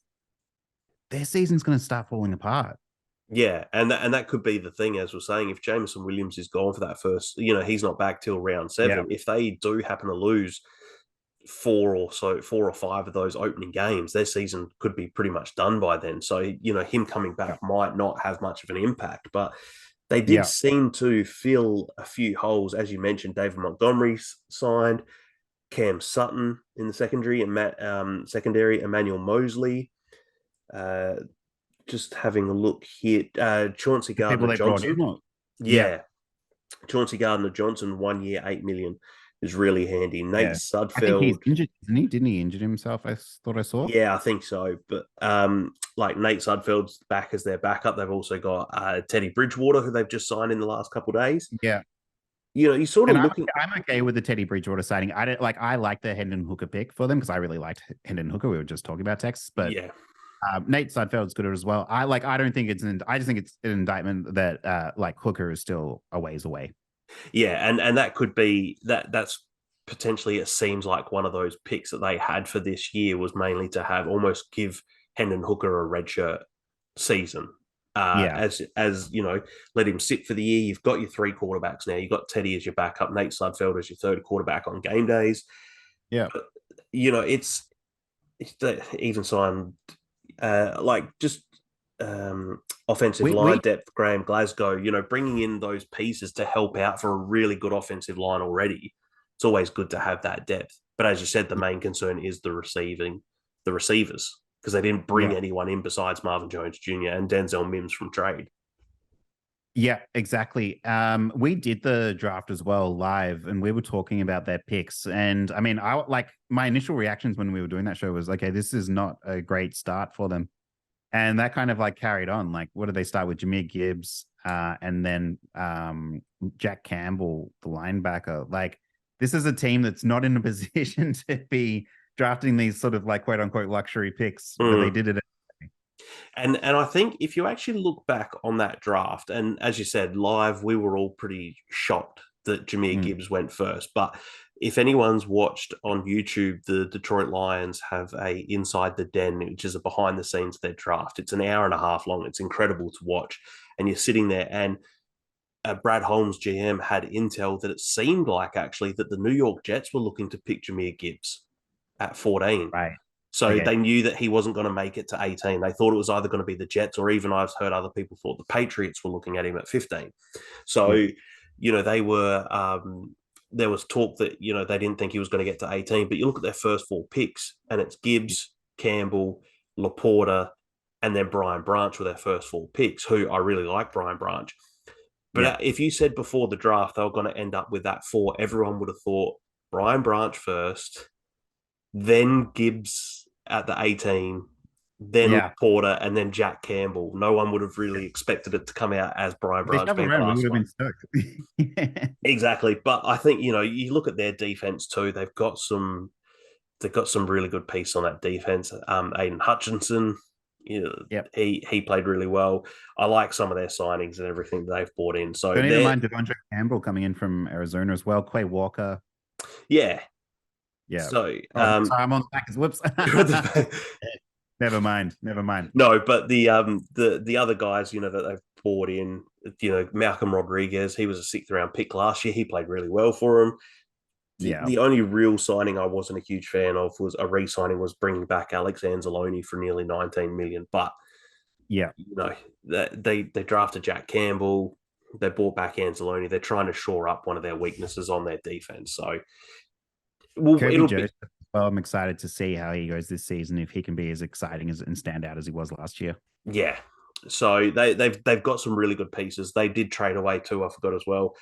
their season's going to start falling apart. Yeah, and that could be the thing, as we're saying, if Jameson Williams is gone for that first, he's not back till round 7. If they do happen to lose 4 or 5 of those opening games, their season could be pretty much done by then. So, him coming back might not have much of an impact, but they did seem to fill a few holes. As you mentioned, David Montgomery signed, Cam Sutton in the secondary, and secondary, Emmanuel Mosley. Just having a look here, Chauncey Gardner-Johnson. Chauncey Gardner-Johnson, 1 year, $8 million. Is really handy. Nate Sudfeld. I think he's injured, isn't he? Didn't he injure himself? I thought I saw. Yeah, I think so. But like Nate Sudfeld's back as their backup. They've also got Teddy Bridgewater, who they've just signed in the last couple of days. Yeah. You sort of looking. I'm okay with the Teddy Bridgewater signing. I like the Hendon Hooker pick for them because I really liked Hendon Hooker. We were just talking about Texas, but Nate Sudfeld's good as well. I don't think I just think it's an indictment that Hooker is still a ways away. Yeah, and that could be that's potentially, it seems like one of those picks that they had for this year was mainly to have almost give Hendon Hooker a redshirt season. Yeah. As you know, let him sit for the year. You've got your 3 quarterbacks now. You've got Teddy as your backup, Nate Sudfeld as your third quarterback on game days. Yeah. But, you know, it's even signed just offensive line We depth. Graham Glasgow, you know, bringing in those pieces to help out for a really good offensive line already. It's always good to have that depth. But as you said, the main concern is the receivers, because they didn't bring Yeah. anyone in besides Marvin Jones Jr. and Denzel Mims from trade. Yeah, exactly. We did the draft as well live, and we were talking about their picks. And I mean, I like my initial reactions when we were doing that show was, okay, this is not a great start for them. And that kind of like carried on. Like, what did they start with? Jameer Gibbs, and then Jack Campbell, the linebacker. Like, this is a team that's not in a position to be drafting these sort of like quote unquote luxury picks, but they did it. And I think if you actually look back on that draft, and as you said, live, we were all pretty shocked that Jameer Gibbs went first. But if anyone's watched on YouTube, the Detroit Lions have a Inside the Den, which is a behind the scenes of their draft. It's an hour and a half long. It's incredible to watch. And you're sitting there, and Brad Holmes, GM, had intel that it seemed like actually that the New York Jets were looking to pick Jameer Gibbs at 14. Right. So Okay. they knew that he wasn't going to make it to 18. They thought it was either going to be the Jets, or even I've heard other people thought the Patriots were looking at him at 15. So, you know, they were, there was talk that, you know, they didn't think he was going to get to 18. But you look at their first 4 picks, and it's Gibbs, Campbell, Laporta, and then Brian Branch were their first 4 picks, who I really like Brian Branch. But if you said before the draft they were going to end up with that 4, everyone would have thought Brian Branch first, then Gibbs at the 18, then Porter, and then Jack Campbell. No one would have really expected it to come out as Brian Branch being the last one. Exactly. But I think, you know, you look at their defense too, they've got some really good piece on that defense. Aiden Hutchinson, you know, he played really well. I like some of their signings and everything they've brought in. So don't even mind Devondre Campbell coming in from Arizona as well. Quay Walker. Yeah. Yeah. So sorry, I'm on Packers. Whoops. Never mind. No, but the other guys, you know, that they've brought in, you know, Malcolm Rodriguez, he was a 6th round pick last year. He played really well for him. The only real signing I wasn't a huge fan of was a re-signing, was bringing back Alex Anzalone for nearly 19 million. But you know, they drafted Jack Campbell, they brought back Anzalone. They're trying to shore up one of their weaknesses on their defense. So I'm excited to see how he goes this season, if he can be as exciting and stand out as he was last year. Yeah. So they've got some really good pieces. They did trade away too, I forgot as well.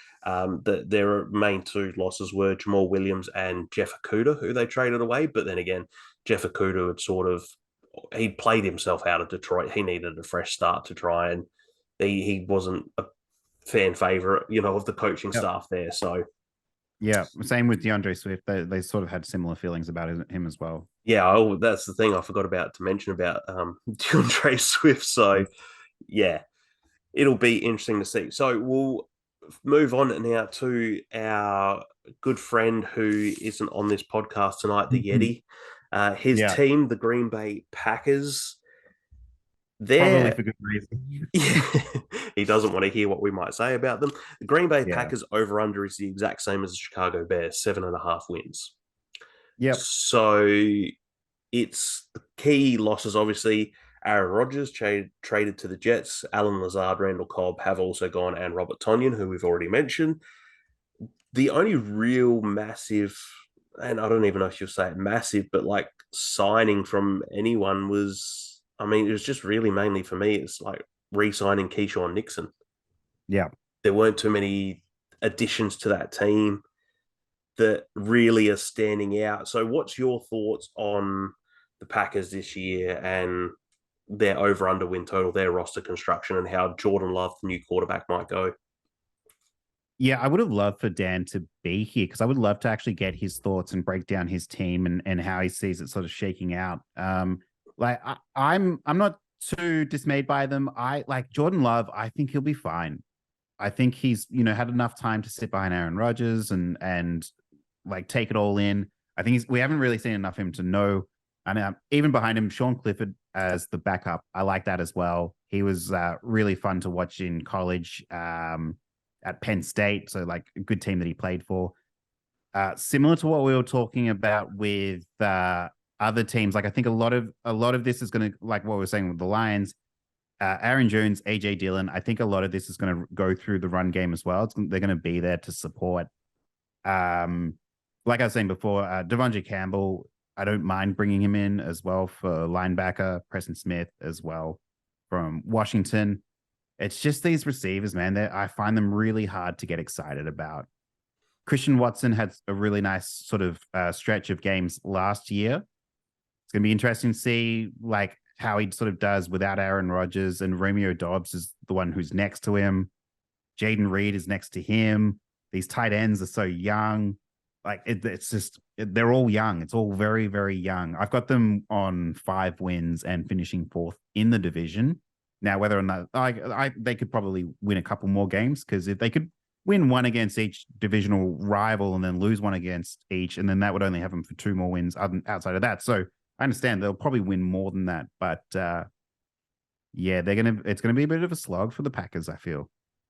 Their main 2 losses were Jamal Williams and Jeff Okudah, who they traded away. But then again, Jeff Okudah had he played himself out of Detroit. He needed a fresh start to try, and he wasn't a fan favorite, you know, of the coaching staff there. So yeah, same with DeAndre Swift. They sort of had similar feelings about him as well. Yeah, that's the thing I forgot to mention about DeAndre Swift. So yeah, it'll be interesting to see. So we'll move on now to our good friend who isn't on this podcast tonight, the Yeti. His team, the Green Bay Packers. Probably for good reason. He doesn't want to hear what we might say about them. The Green Bay Packers over-under is the exact same as the Chicago Bears, 7.5 wins. Yep. So it's the key losses, obviously. Aaron Rodgers traded to the Jets. Alan Lazard, Randall Cobb have also gone, and Robert Tonyan, who we've already mentioned. The only real massive, and I don't even know if you'll say it massive, but like signing from anyone was, I mean, it was just really mainly for me, it's like re-signing Keyshawn Nixon. Yeah. There weren't too many additions to that team that really are standing out. So what's your thoughts on the Packers this year and their over-under win total, their roster construction, and how Jordan Love, the new quarterback, might go? Yeah, I would have loved for Dan to be here, because I would love to actually get his thoughts and break down his team and how he sees it sort of shaking out. I'm not too dismayed by them. I like Jordan Love. I think he'll be fine. I think he's, you know, had enough time to sit behind Aaron Rodgers and like take it all in. I think we haven't really seen enough of him to know And even behind him, Sean Clifford as the backup. I like that as well. He was really fun to watch in college at Penn State. So like a good team that he played for. Similar to what we were talking about with other teams, like I think a lot of this is going to, like what we were saying with the Lions, Aaron Jones, AJ Dillon. I think a lot of this is going to go through the run game as well. They're going to be there to support. Like I was saying before, Devondre Campbell, I don't mind bringing him in as well for linebacker. Preston Smith as well from Washington. It's just these receivers, man. I find them really hard to get excited about. Christian Watson had a really nice sort of stretch of games last year. It's going to be interesting to see like how he sort of does without Aaron Rodgers, and Romeo Dobbs is the one who's next to him. Jaden Reed is next to him. These tight ends are so young. Like it's just, they're all young. It's all very, very young. I've got them on 5 wins and finishing 4th in the division. Now, whether or not they could probably win a couple more games, because if they could win one against each divisional rival and then lose one against each, and then that would only have them for 2 more wins outside of that. So I understand they'll probably win more than that, but yeah, it's gonna be a bit of a slog for the Packers, I feel.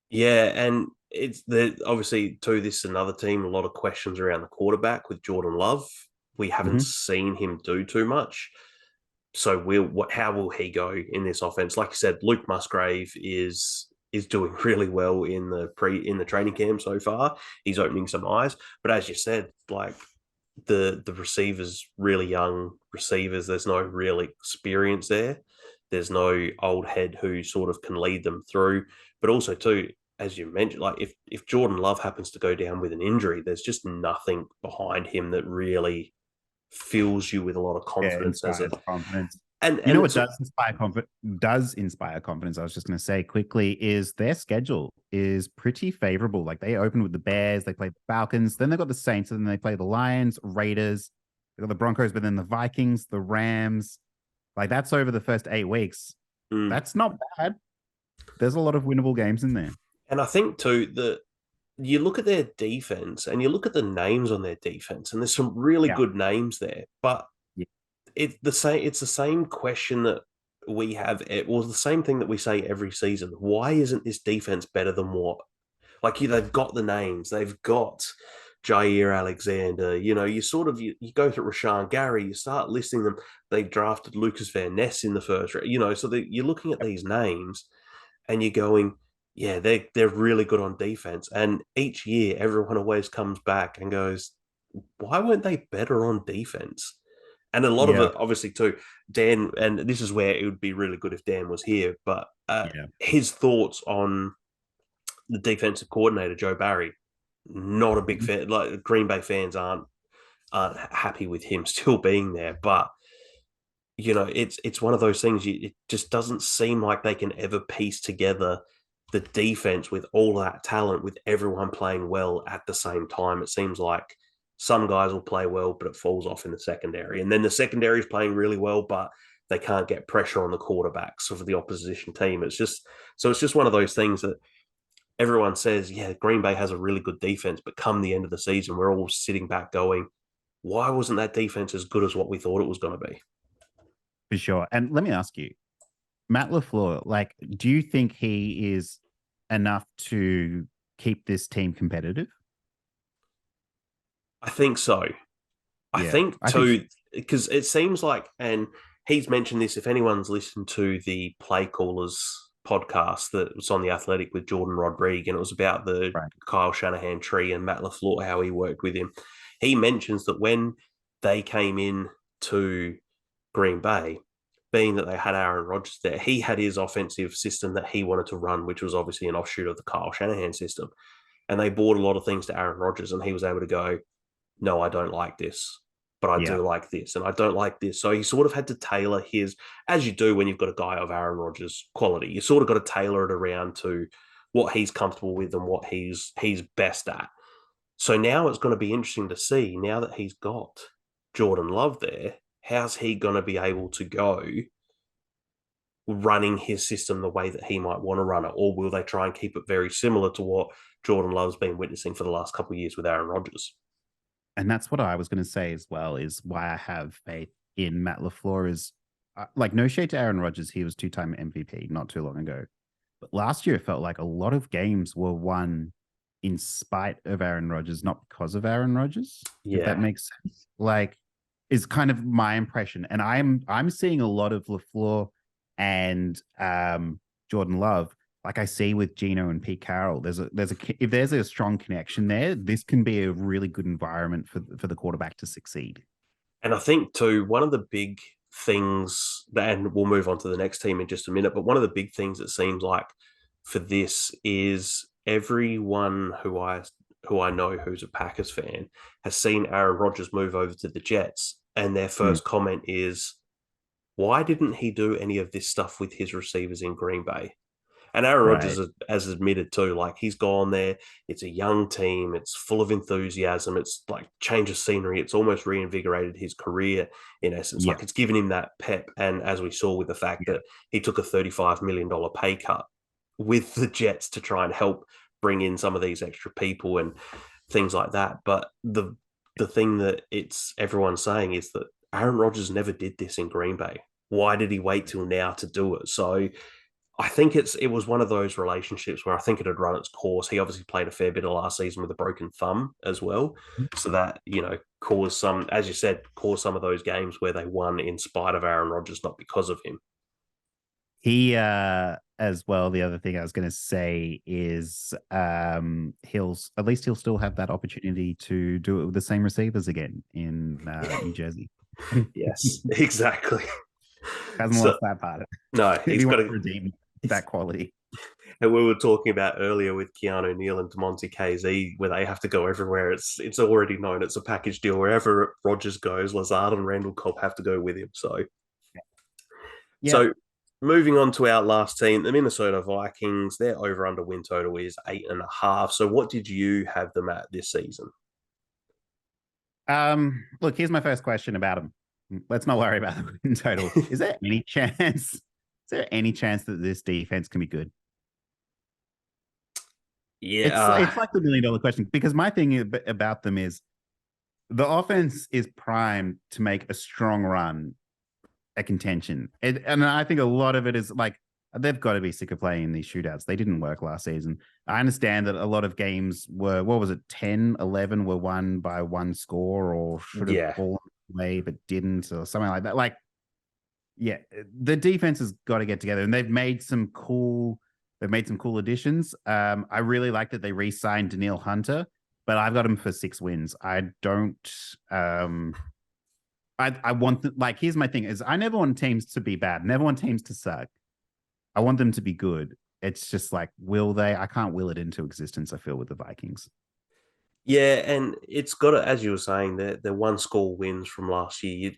Yeah, and it's obviously too. This is another team. A lot of questions around the quarterback with Jordan Love. We haven't seen him do too much. So how will he go in this offense? Like you said, Luke Musgrave is doing really well in the training camp so far. He's opening some eyes, but as you said, like the receivers, really young receivers. There's no real experience there. There's no old head who sort of can lead them through. But also too, as you mentioned, like if Jordan Love happens to go down with an injury, there's just nothing behind him that really fills you with a lot of confidence confidence. And you know what does inspire confidence? I was just going to say quickly is their schedule is pretty favorable. Like they open with the Bears, they play the Falcons, then they've got the Saints, and then they play the Lions, Raiders, they've got the Broncos, but then the Vikings, the Rams. Like that's over the first 8 weeks. That's not bad. There's a lot of winnable games in there. And I think too that you look at their defense and you look at the names on their defense, and there's some really good names there, but it's the same question that we have. It was the same thing that we say every season. Why isn't this defense better than what? Like they've got the names, they've got Jair Alexander. You go through Rashawn Gary, you start listing them. They drafted Lucas Van Ness in the first round. So you're looking at these names and you're going, yeah, they're really good on defense. And each year, everyone always comes back and goes, why weren't they better on defense? And a lot of it, obviously, too, Dan, and this is where it would be really good if Dan was here, but his thoughts on the defensive coordinator, Joe Barry, not a big fan. Like Green Bay fans aren't happy with him still being there, but it's one of those things. It just doesn't seem like they can ever piece together the defense with all that talent, with everyone playing well at the same time. It seems like some guys will play well, but it falls off in the secondary. And then the secondary is playing really well, but they can't get pressure on the quarterbacks of the opposition team. It's just one of those things that everyone says, yeah, Green Bay has a really good defense, but come the end of the season, we're all sitting back going, why wasn't that defense as good as what we thought it was going to be? For sure. And let me ask you, Matt LaFleur, like, do you think he is enough to keep this team competitive? I think so. I think too, because it seems like, and he's mentioned this, if anyone's listened to the Play Callers podcast that was on The Athletic with Jordan Rodriguez, and it was about the Kyle Shanahan tree and Matt LaFleur, how he worked with him. He mentions that when they came in to Green Bay, being that they had Aaron Rodgers there, he had his offensive system that he wanted to run, which was obviously an offshoot of the Kyle Shanahan system. And they brought a lot of things to Aaron Rodgers, and he was able to go, no, I don't like this, but I do like this, and I don't like this. So he sort of had to tailor his, as you do when you've got a guy of Aaron Rodgers' quality, you sort of got to tailor it around to what he's comfortable with and what he's best at. So now it's going to be interesting to see, now that he's got Jordan Love there, how's he going to be able to go running his system the way that he might want to run it? Or will they try and keep it very similar to what Jordan Love's been witnessing for the last couple of years with Aaron Rodgers? And that's what I was going to say as well, is why I have faith in Matt LaFleur is like, no shade to Aaron Rodgers. He was 2-time MVP not too long ago. But last year, it felt like a lot of games were won in spite of Aaron Rodgers, not because of Aaron Rodgers. Yeah. If that makes sense. Like, is kind of my impression. And I'm seeing a lot of LaFleur and Jordan Love, like I see with Gino and Pete Carroll. If there's a strong connection there, this can be a really good environment for the quarterback to succeed. And I think too, one of the big things, and we'll move on to the next team in just a minute, but one of the big things it seems like for this is everyone who I know who's a Packers fan has seen Aaron Rodgers move over to the Jets, and their first comment is, why didn't he do any of this stuff with his receivers in Green Bay? And Aaron Rodgers has admitted too, like, he's gone there. It's a young team. It's full of enthusiasm. It's like change of scenery. It's almost reinvigorated his career in essence. Yeah. Like, it's given him that pep. And as we saw with the fact that he took a $35 million pay cut with the Jets to try and help bring in some of these extra people and things like that. But the thing that everyone's saying is that Aaron Rodgers never did this in Green Bay. Why did he wait till now to do it? So I think it was one of those relationships where I think it had run its course. He obviously played a fair bit of last season with a broken thumb as well. So that, caused some, as you said, some of those games where they won in spite of Aaron Rodgers, not because of him. He, as well, the other thing I was going to say is he'll still have that opportunity to do it with the same receivers again in New Jersey. Yes, exactly. Hasn't lost that part. No, he's got to redeem that quality. And we were talking about earlier with Keanu Neal and DeMonte KZ, where they have to go everywhere. It's already known. It's a package deal. Wherever Rodgers goes, Lazard and Randall Cobb have to go with him. So moving on to our last team, the Minnesota Vikings, their over-under win total is 8.5. So what did you have them at this season? Look, here's my first question about them. Let's not worry about the win total. Is there any chance? Is there any chance that this defense can be good? Yeah, it's like the $1 million question, because my thing about them is the offense is primed to make a strong run at contention, and I think a lot of it is like they've got to be sick of playing these shootouts. They didn't work last season. I understand that a lot of games were, 10, 11 were won by one score or should have fallen away but didn't, or something like that. Like, yeah, the defense has got to get together, and they've made some cool additions. I really like that they re-signed Danielle Hunter, but I've got him for 6 wins. I don't. I want here's my thing: is I never want teams to be bad. Never want teams to suck. I want them to be good. It's just like, will they? I can't will it into existence, I feel, with the Vikings. Yeah, and it's got to, as you were saying, the one score wins from last year.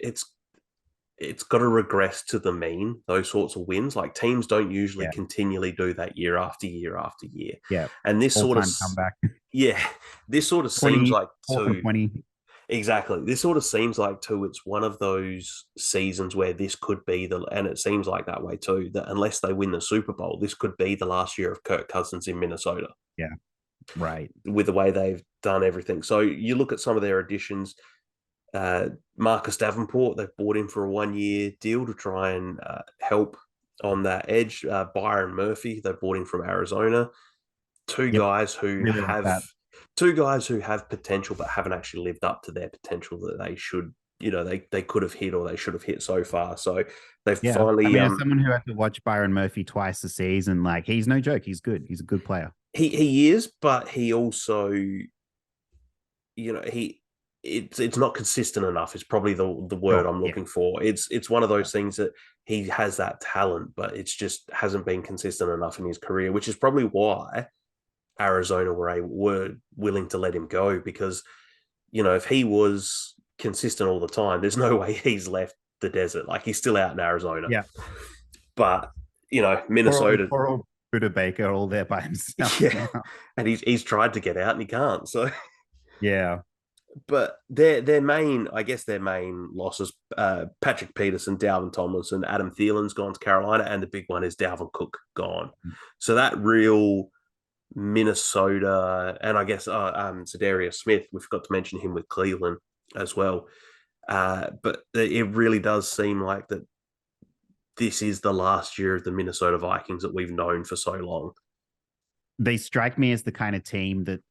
It's got to regress to the mean, those sorts of wins. Like, teams don't usually continually do that year after year after year. Yeah. And this sort of comeback. Yeah. This sort of seems like 20. Exactly. This sort of seems like too, it's one of those seasons where this could be and it seems like that way too, that unless they win the Super Bowl, this could be the last year of Kirk Cousins in Minnesota. Yeah. Right. With the way they've done everything. So you look at some of their additions. Marcus Davenport, they've bought him for a 1-year deal to try and help on that edge. Byron Murphy, they bought him from Arizona. Two guys who have potential but haven't actually lived up to their potential that they should, they could have hit or they should have hit so far. So they've finally. As someone who had to watch Byron Murphy twice a season, like, he's no joke. He's good. He's a good player. He is, but he also, it's not consistent enough. It's probably the word I'm looking for. It's one of those things that he has that talent, but it's just hasn't been consistent enough in his career, which is probably why Arizona were willing to let him go, because, if he was consistent all the time, there's no way he's left the desert. Like, he's still out in Arizona. Yeah. But, Minnesota. Poor old Buda Baker all there by himself. Yeah. And he's tried to get out and he can't. So yeah. But their main losses, Patrick Peterson, Dalvin Tomlinson, Adam Thielen's gone to Carolina, and the big one is Dalvin Cook gone. So that real Minnesota, and I guess Zadarius Smith, we forgot to mention him with Cleveland as well. But it really does seem like that this is the last year of the Minnesota Vikings that we've known for so long. They strike me as the kind of team that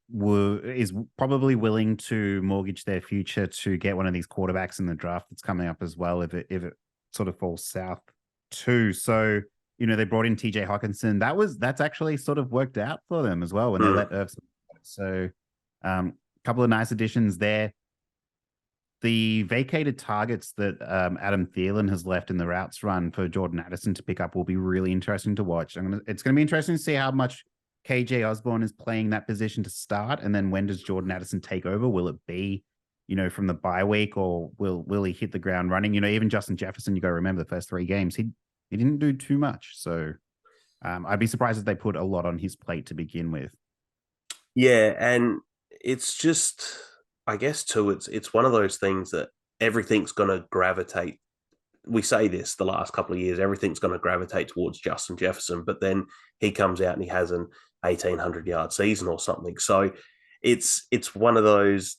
is probably willing to mortgage their future to get one of these quarterbacks in the draft that's coming up as well, if it sort of falls south too. So, they brought in TJ Hawkinson. That's actually sort of worked out for them as well when they let Irv. So, a couple of nice additions there. The vacated targets that Adam Thielen has left in the routes run for Jordan Addison to pick up will be really interesting to watch. It's going to be interesting to see how much KJ Osborne is playing that position to start, and then when does Jordan Addison take over? Will it be, from the bye week, or will he hit the ground running? Even Justin Jefferson, you got to remember the first 3 games, he didn't do too much. So I'd be surprised if they put a lot on his plate to begin with. Yeah, and it's just, I guess too, it's one of those things that everything's going to gravitate. We say this the last couple of years, everything's going to gravitate towards Justin Jefferson, but then he comes out and he has an 1,800-yard season or something. So it's one of those.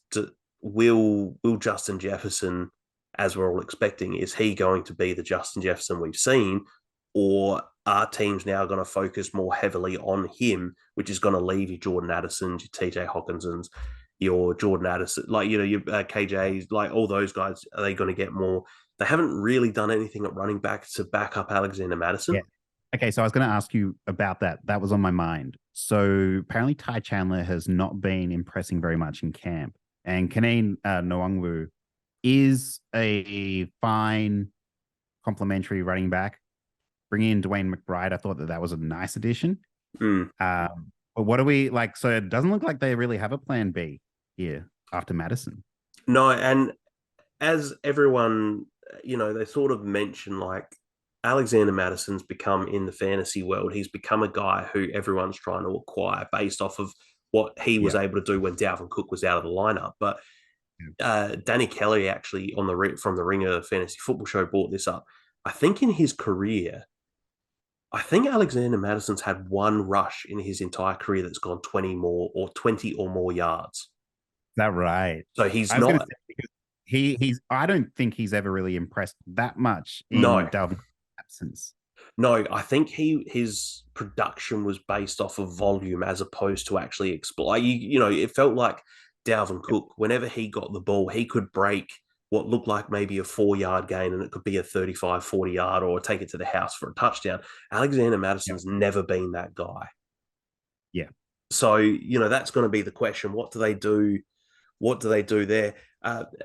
Will Justin Jefferson, as we're all expecting, is he going to be the Justin Jefferson we've seen, or are teams now going to focus more heavily on him, which is going to leave your Jordan Addisons, your TJ Hawkinsons, your Jordan Addison, your KJs, like all those guys? Are they going to get more? They haven't really done anything at running back to back up Alexander Mattison. Yeah. Okay, so I was going to ask you about that. That was on my mind. So apparently Ty Chandler has not been impressing very much in camp. And Kanane Nwangwu is a fine complementary running back. Bringing in Dwayne McBride, I thought that was a nice addition. But what do we like? So it doesn't look like they really have a plan B here after Madison. No, and as everyone, they sort of mention, like, Alexander Madison's become, in the fantasy world, he's become a guy who everyone's trying to acquire based off of what he was able to do when Dalvin Cook was out of the lineup. But Danny Kelly actually from the Ringer Fantasy Football Show brought this up. I think in his career, Alexander Madison's had one rush in his entire career that's gone 20 or more yards. Is that right? So he's not. He's. I don't think he's ever really impressed that much in Dalvin's absence. No, I think his production was based off of volume as opposed to actually explode. It felt like Dalvin Cook, whenever he got the ball, he could break what looked like maybe a 4-yard gain, and it could be a 35, 40-yard, or take it to the house for a touchdown. Alexander Madison's never been that guy. Yeah. So, that's going to be the question. What do they do? What do they do there?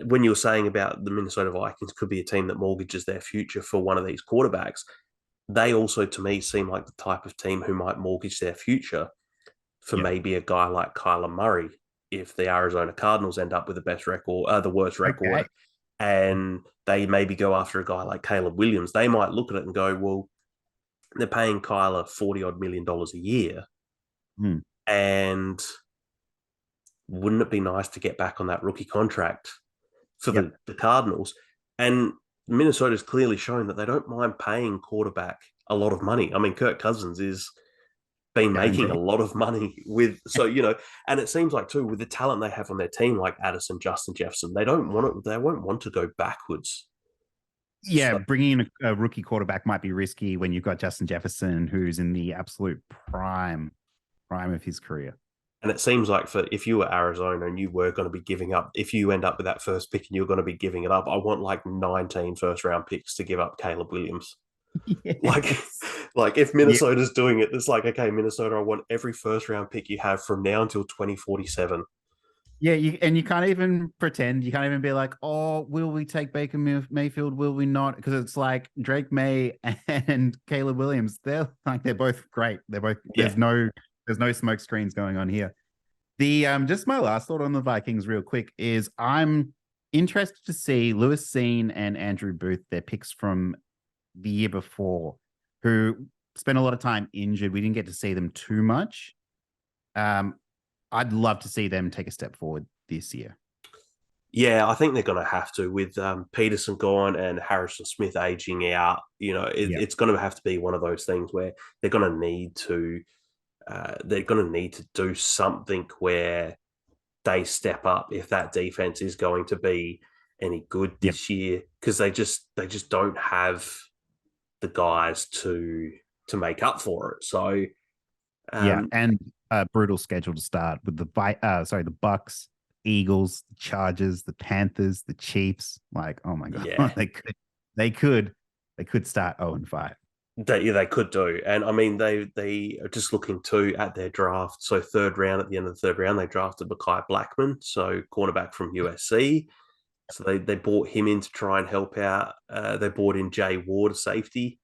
When you were saying about the Minnesota Vikings could be a team that mortgages their future for one of these quarterbacks, they also, to me, seem like the type of team who might mortgage their future for maybe a guy like Kyler Murray if the Arizona Cardinals end up with the worst record, and they maybe go after a guy like Caleb Williams. They might look at it and go, well, they're paying Kyler $40-odd million a year, and wouldn't it be nice to get back on that rookie contract for the Cardinals? And Minnesota's clearly shown that they don't mind paying quarterback a lot of money. I mean, Kirk Cousins has been making a lot of money and it seems like too, with the talent they have on their team, like Addison, Justin Jefferson, they won't want to go backwards. Yeah, so bringing in a rookie quarterback might be risky when you've got Justin Jefferson, who's in the absolute prime of his career. And it seems like if you were Arizona and you were going to be giving up, if you end up with that first pick and you're going to be giving it up, I want like 19 first-round picks to give up Caleb Williams. Yes. Like if Minnesota's doing it, it's like, okay, Minnesota, I want every first-round pick you have from now until 2047. Yeah, you can't even pretend. You can't even be like, oh, will we take Baker Mayfield? Will we not? Because it's like Drake May and Caleb Williams. They're both great. They're both there's no smoke screens going on here. The just my last thought on the Vikings real quick is I'm interested to see Lewis Cine and Andrew Booth, their picks from the year before, who spent a lot of time injured. We didn't get to see them too much. I'd love to see them take a step forward this year. Yeah, I think they're going to have to, with Peterson gone and Harrison Smith aging out. It's going to have to be one of those things where they're going to need to do something where they step up if that defense is going to be any good this year because they just don't have the guys to make up for it. So and a brutal schedule to start with the Bucks, Eagles, the Chargers, the Panthers, the Chiefs. Like, oh my god, yeah, they could start 0-5. They could do, and I mean they are just looking too at their draft. So third round, at the end of the third round, they drafted Mekhi Blackman, so cornerback from USC. So they brought him in to try and help out. They brought in Jay Ward, a safety.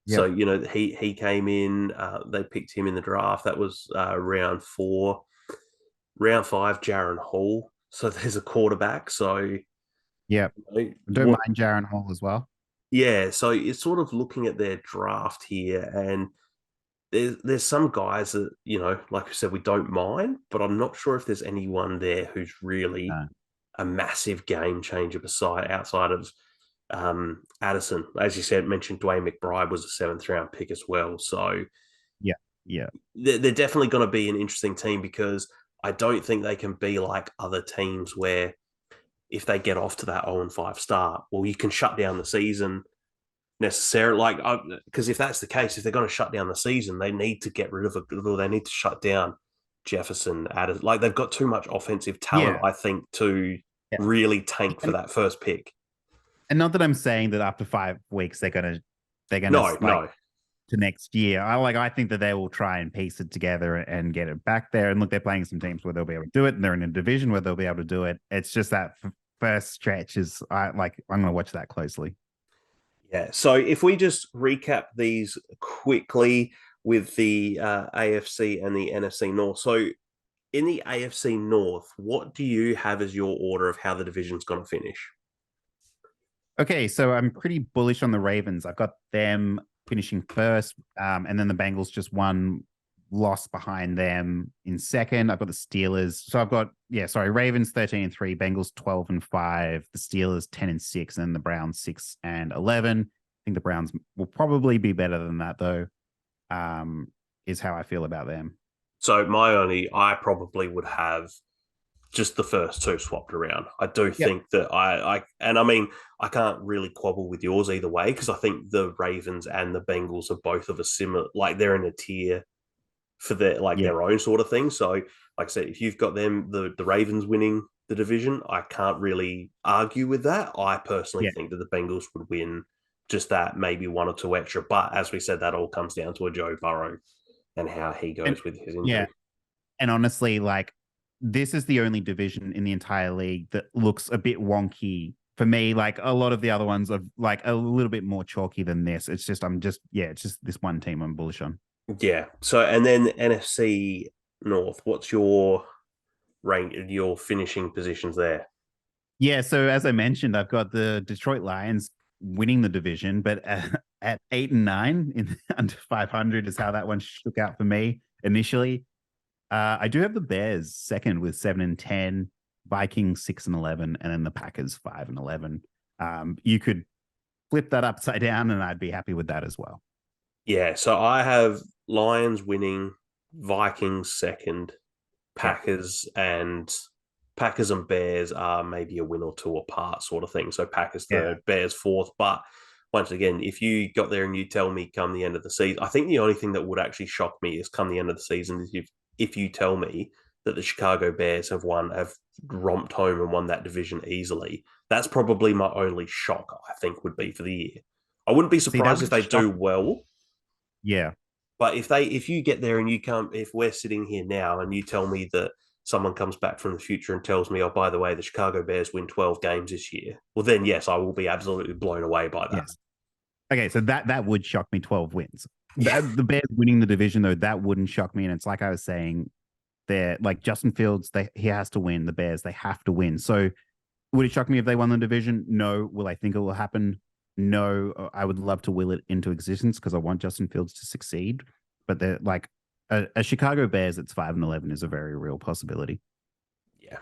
Yep. So he came in. They picked him in the draft. That was round 4. Round 5, Jaron Hall. So there's a quarterback. So yeah, don't mind Jaron Hall as well. Yeah, so it's sort of looking at their draft here, and there's some guys that, like I said, we don't mind, but I'm not sure if there's anyone there who's really a massive game changer outside of Addison. As you said, mentioned Dwayne McBride was a 7th round pick as well. So yeah, they're definitely going to be an interesting team because I don't think they can be like other teams where if they get off to that 0-5 start, well, you can shut down the season necessarily. Because if that's the case, if they're going to shut down the season, they need to get rid of they need to shut down Jefferson. Like they've got too much offensive talent, I think, to really tank for that first pick. And not that I'm saying that after 5 weeks they're gonna no. To next year. I think that they will try and piece it together and get it back there. And look, they're playing some teams where they'll be able to do it, and they're in a division where they'll be able to do it. It's just that first stretch is I'm going to watch that closely. Yeah. So if we just recap these quickly with the AFC and the NFC North. So in the AFC North, what do you have as your order of how the division's going to finish? Okay, so I'm pretty bullish on the Ravens. I've got them finishing first, and then the Bengals just one loss behind them in second. I've got the Steelers. So I've got Ravens 13-3, Bengals 12-5, the Steelers 10-6, and then the Browns 6-11. I think the Browns will probably be better than that, though. Is how I feel about them. So I probably would have just the first 2 swapped around. I do think that I can't really quibble with yours either way because I think the Ravens and the Bengals are both of a similar, like they're in a tier for their own sort of thing. So, like I said, if you've got them, the Ravens winning the division, I can't really argue with that. I personally think that the Bengals would win just that, maybe 1 or 2 extra. But as we said, that all comes down to a Joe Burrow and how he goes with his injury. Yeah, and honestly, this is the only division in the entire league that looks a bit wonky for me. Like a lot of the other ones are like a little bit more chalky than this. It's just it's just this one team I'm bullish on. Yeah. So and then NFC North, what's your your finishing positions there? Yeah. So as I mentioned, I've got the Detroit Lions winning the division, but at 8-9 in under 500 is how that one shook out for me initially. I do have the Bears second with 7-10, Vikings 6-11, and then the Packers 5-11. You could flip that upside down, and I'd be happy with that as well. Yeah, so I have Lions winning, Vikings second, Packers and Bears are maybe a win or 2 apart, sort of thing. So Packers third, Bears fourth. But once again, if you got there and you tell me come the end of the season, I think the only thing that would actually shock me is come the end of the season is if you tell me that the Chicago Bears have romped home and won that division easily. That's probably my only shock, I think, would be for the year. I wouldn't be surprised if they do well. Yeah. But if you get there and if we're sitting here now and you tell me that someone comes back from the future and tells me, oh, by the way, the Chicago Bears win 12 games this year, well, then, yes, I will be absolutely blown away by that. Yes. Okay, so that would shock me, 12 wins. The Bears winning the division, though, that wouldn't shock me. And it's like I was saying, they're like Justin Fields, he has to win. The Bears, they have to win. So would it shock me if they won the division? No. Will I think it will happen? No. I would love to will it into existence because I want Justin Fields to succeed. But they're like a Chicago Bears that's 5-11 is a very real possibility. Yeah,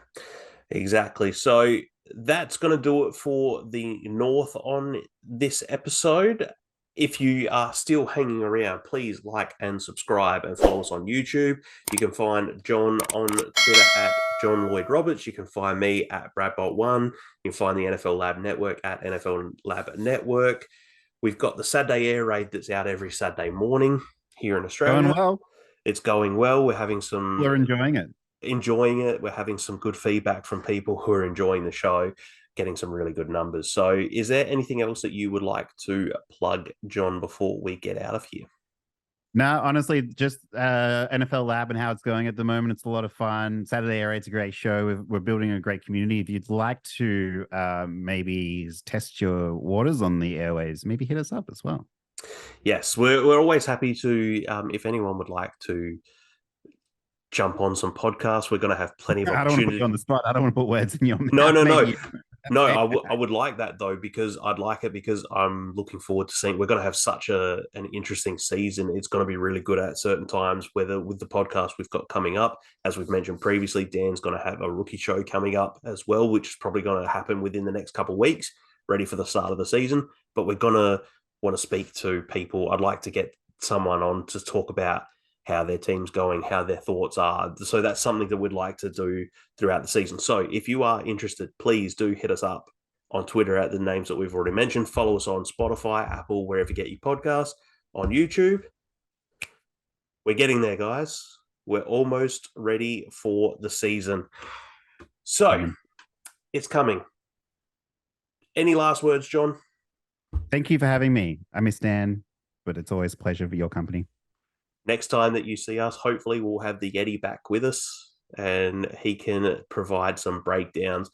exactly. So that's going to do it for the North on this episode. If you are still hanging around, please like and subscribe and follow us on YouTube. You can find John on Twitter at John Lloyd Roberts. You can find me at BradBolt1. You can find the NFL Lab Network at NFL Lab Network. We've got the Saturday Air Raid that's out every Saturday morning here in Australia. Going well. It's going well. We're having some... We're enjoying it. We're having some good feedback from people who are enjoying the show, getting some really good numbers. So is there anything else that you would like to plug, John, before we get out of here? No, honestly, just NFL Lab and how it's going at the moment. It's a lot of fun. Saturday Air Raid's a great show. We're building a great community. If you'd like to maybe test your waters on the airways, maybe hit us up as well. Yes, we're always happy to, if anyone would like to jump on some podcasts, we're going to have plenty of opportunity. I don't want to put you on the spot. I don't want to put words in your mouth. No. No, I would like that though, because I'd like it because I'm looking forward to seeing. We're going to have such an interesting season. It's going to be really good at certain times. Whether with the podcast we've got coming up, as we've mentioned previously, Dan's going to have a rookie show coming up as well, which is probably going to happen within the next couple of weeks, ready for the start of the season. But we're going to want to speak to people. I'd like to get someone on to talk about how their team's going, how their thoughts are. So that's something that we'd like to do throughout the season. So if you are interested, please do hit us up on Twitter at the names that we've already mentioned. Follow us on Spotify, Apple, wherever you get your podcasts, on YouTube. We're getting there, guys. We're almost ready for the season. So it's coming. Any last words, John? Thank you for having me. I miss Dan, but it's always a pleasure for your company. Next time that you see us, hopefully we'll have the Yeti back with us and he can provide some breakdowns.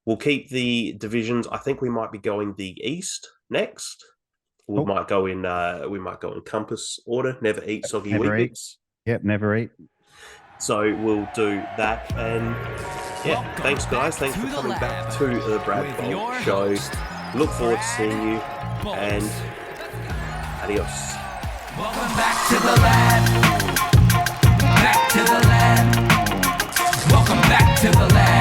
We'll keep the divisions. I think we might be going the East next. We might go in compass order. Never eat soggy Weet-Bix. Yep, never eat. So we'll do that. And yeah, thanks guys. Thanks for coming back to the Brad Bolt Show. Look forward to seeing you and adios. Welcome back to the lab. Back to the lab. Welcome back to the lab.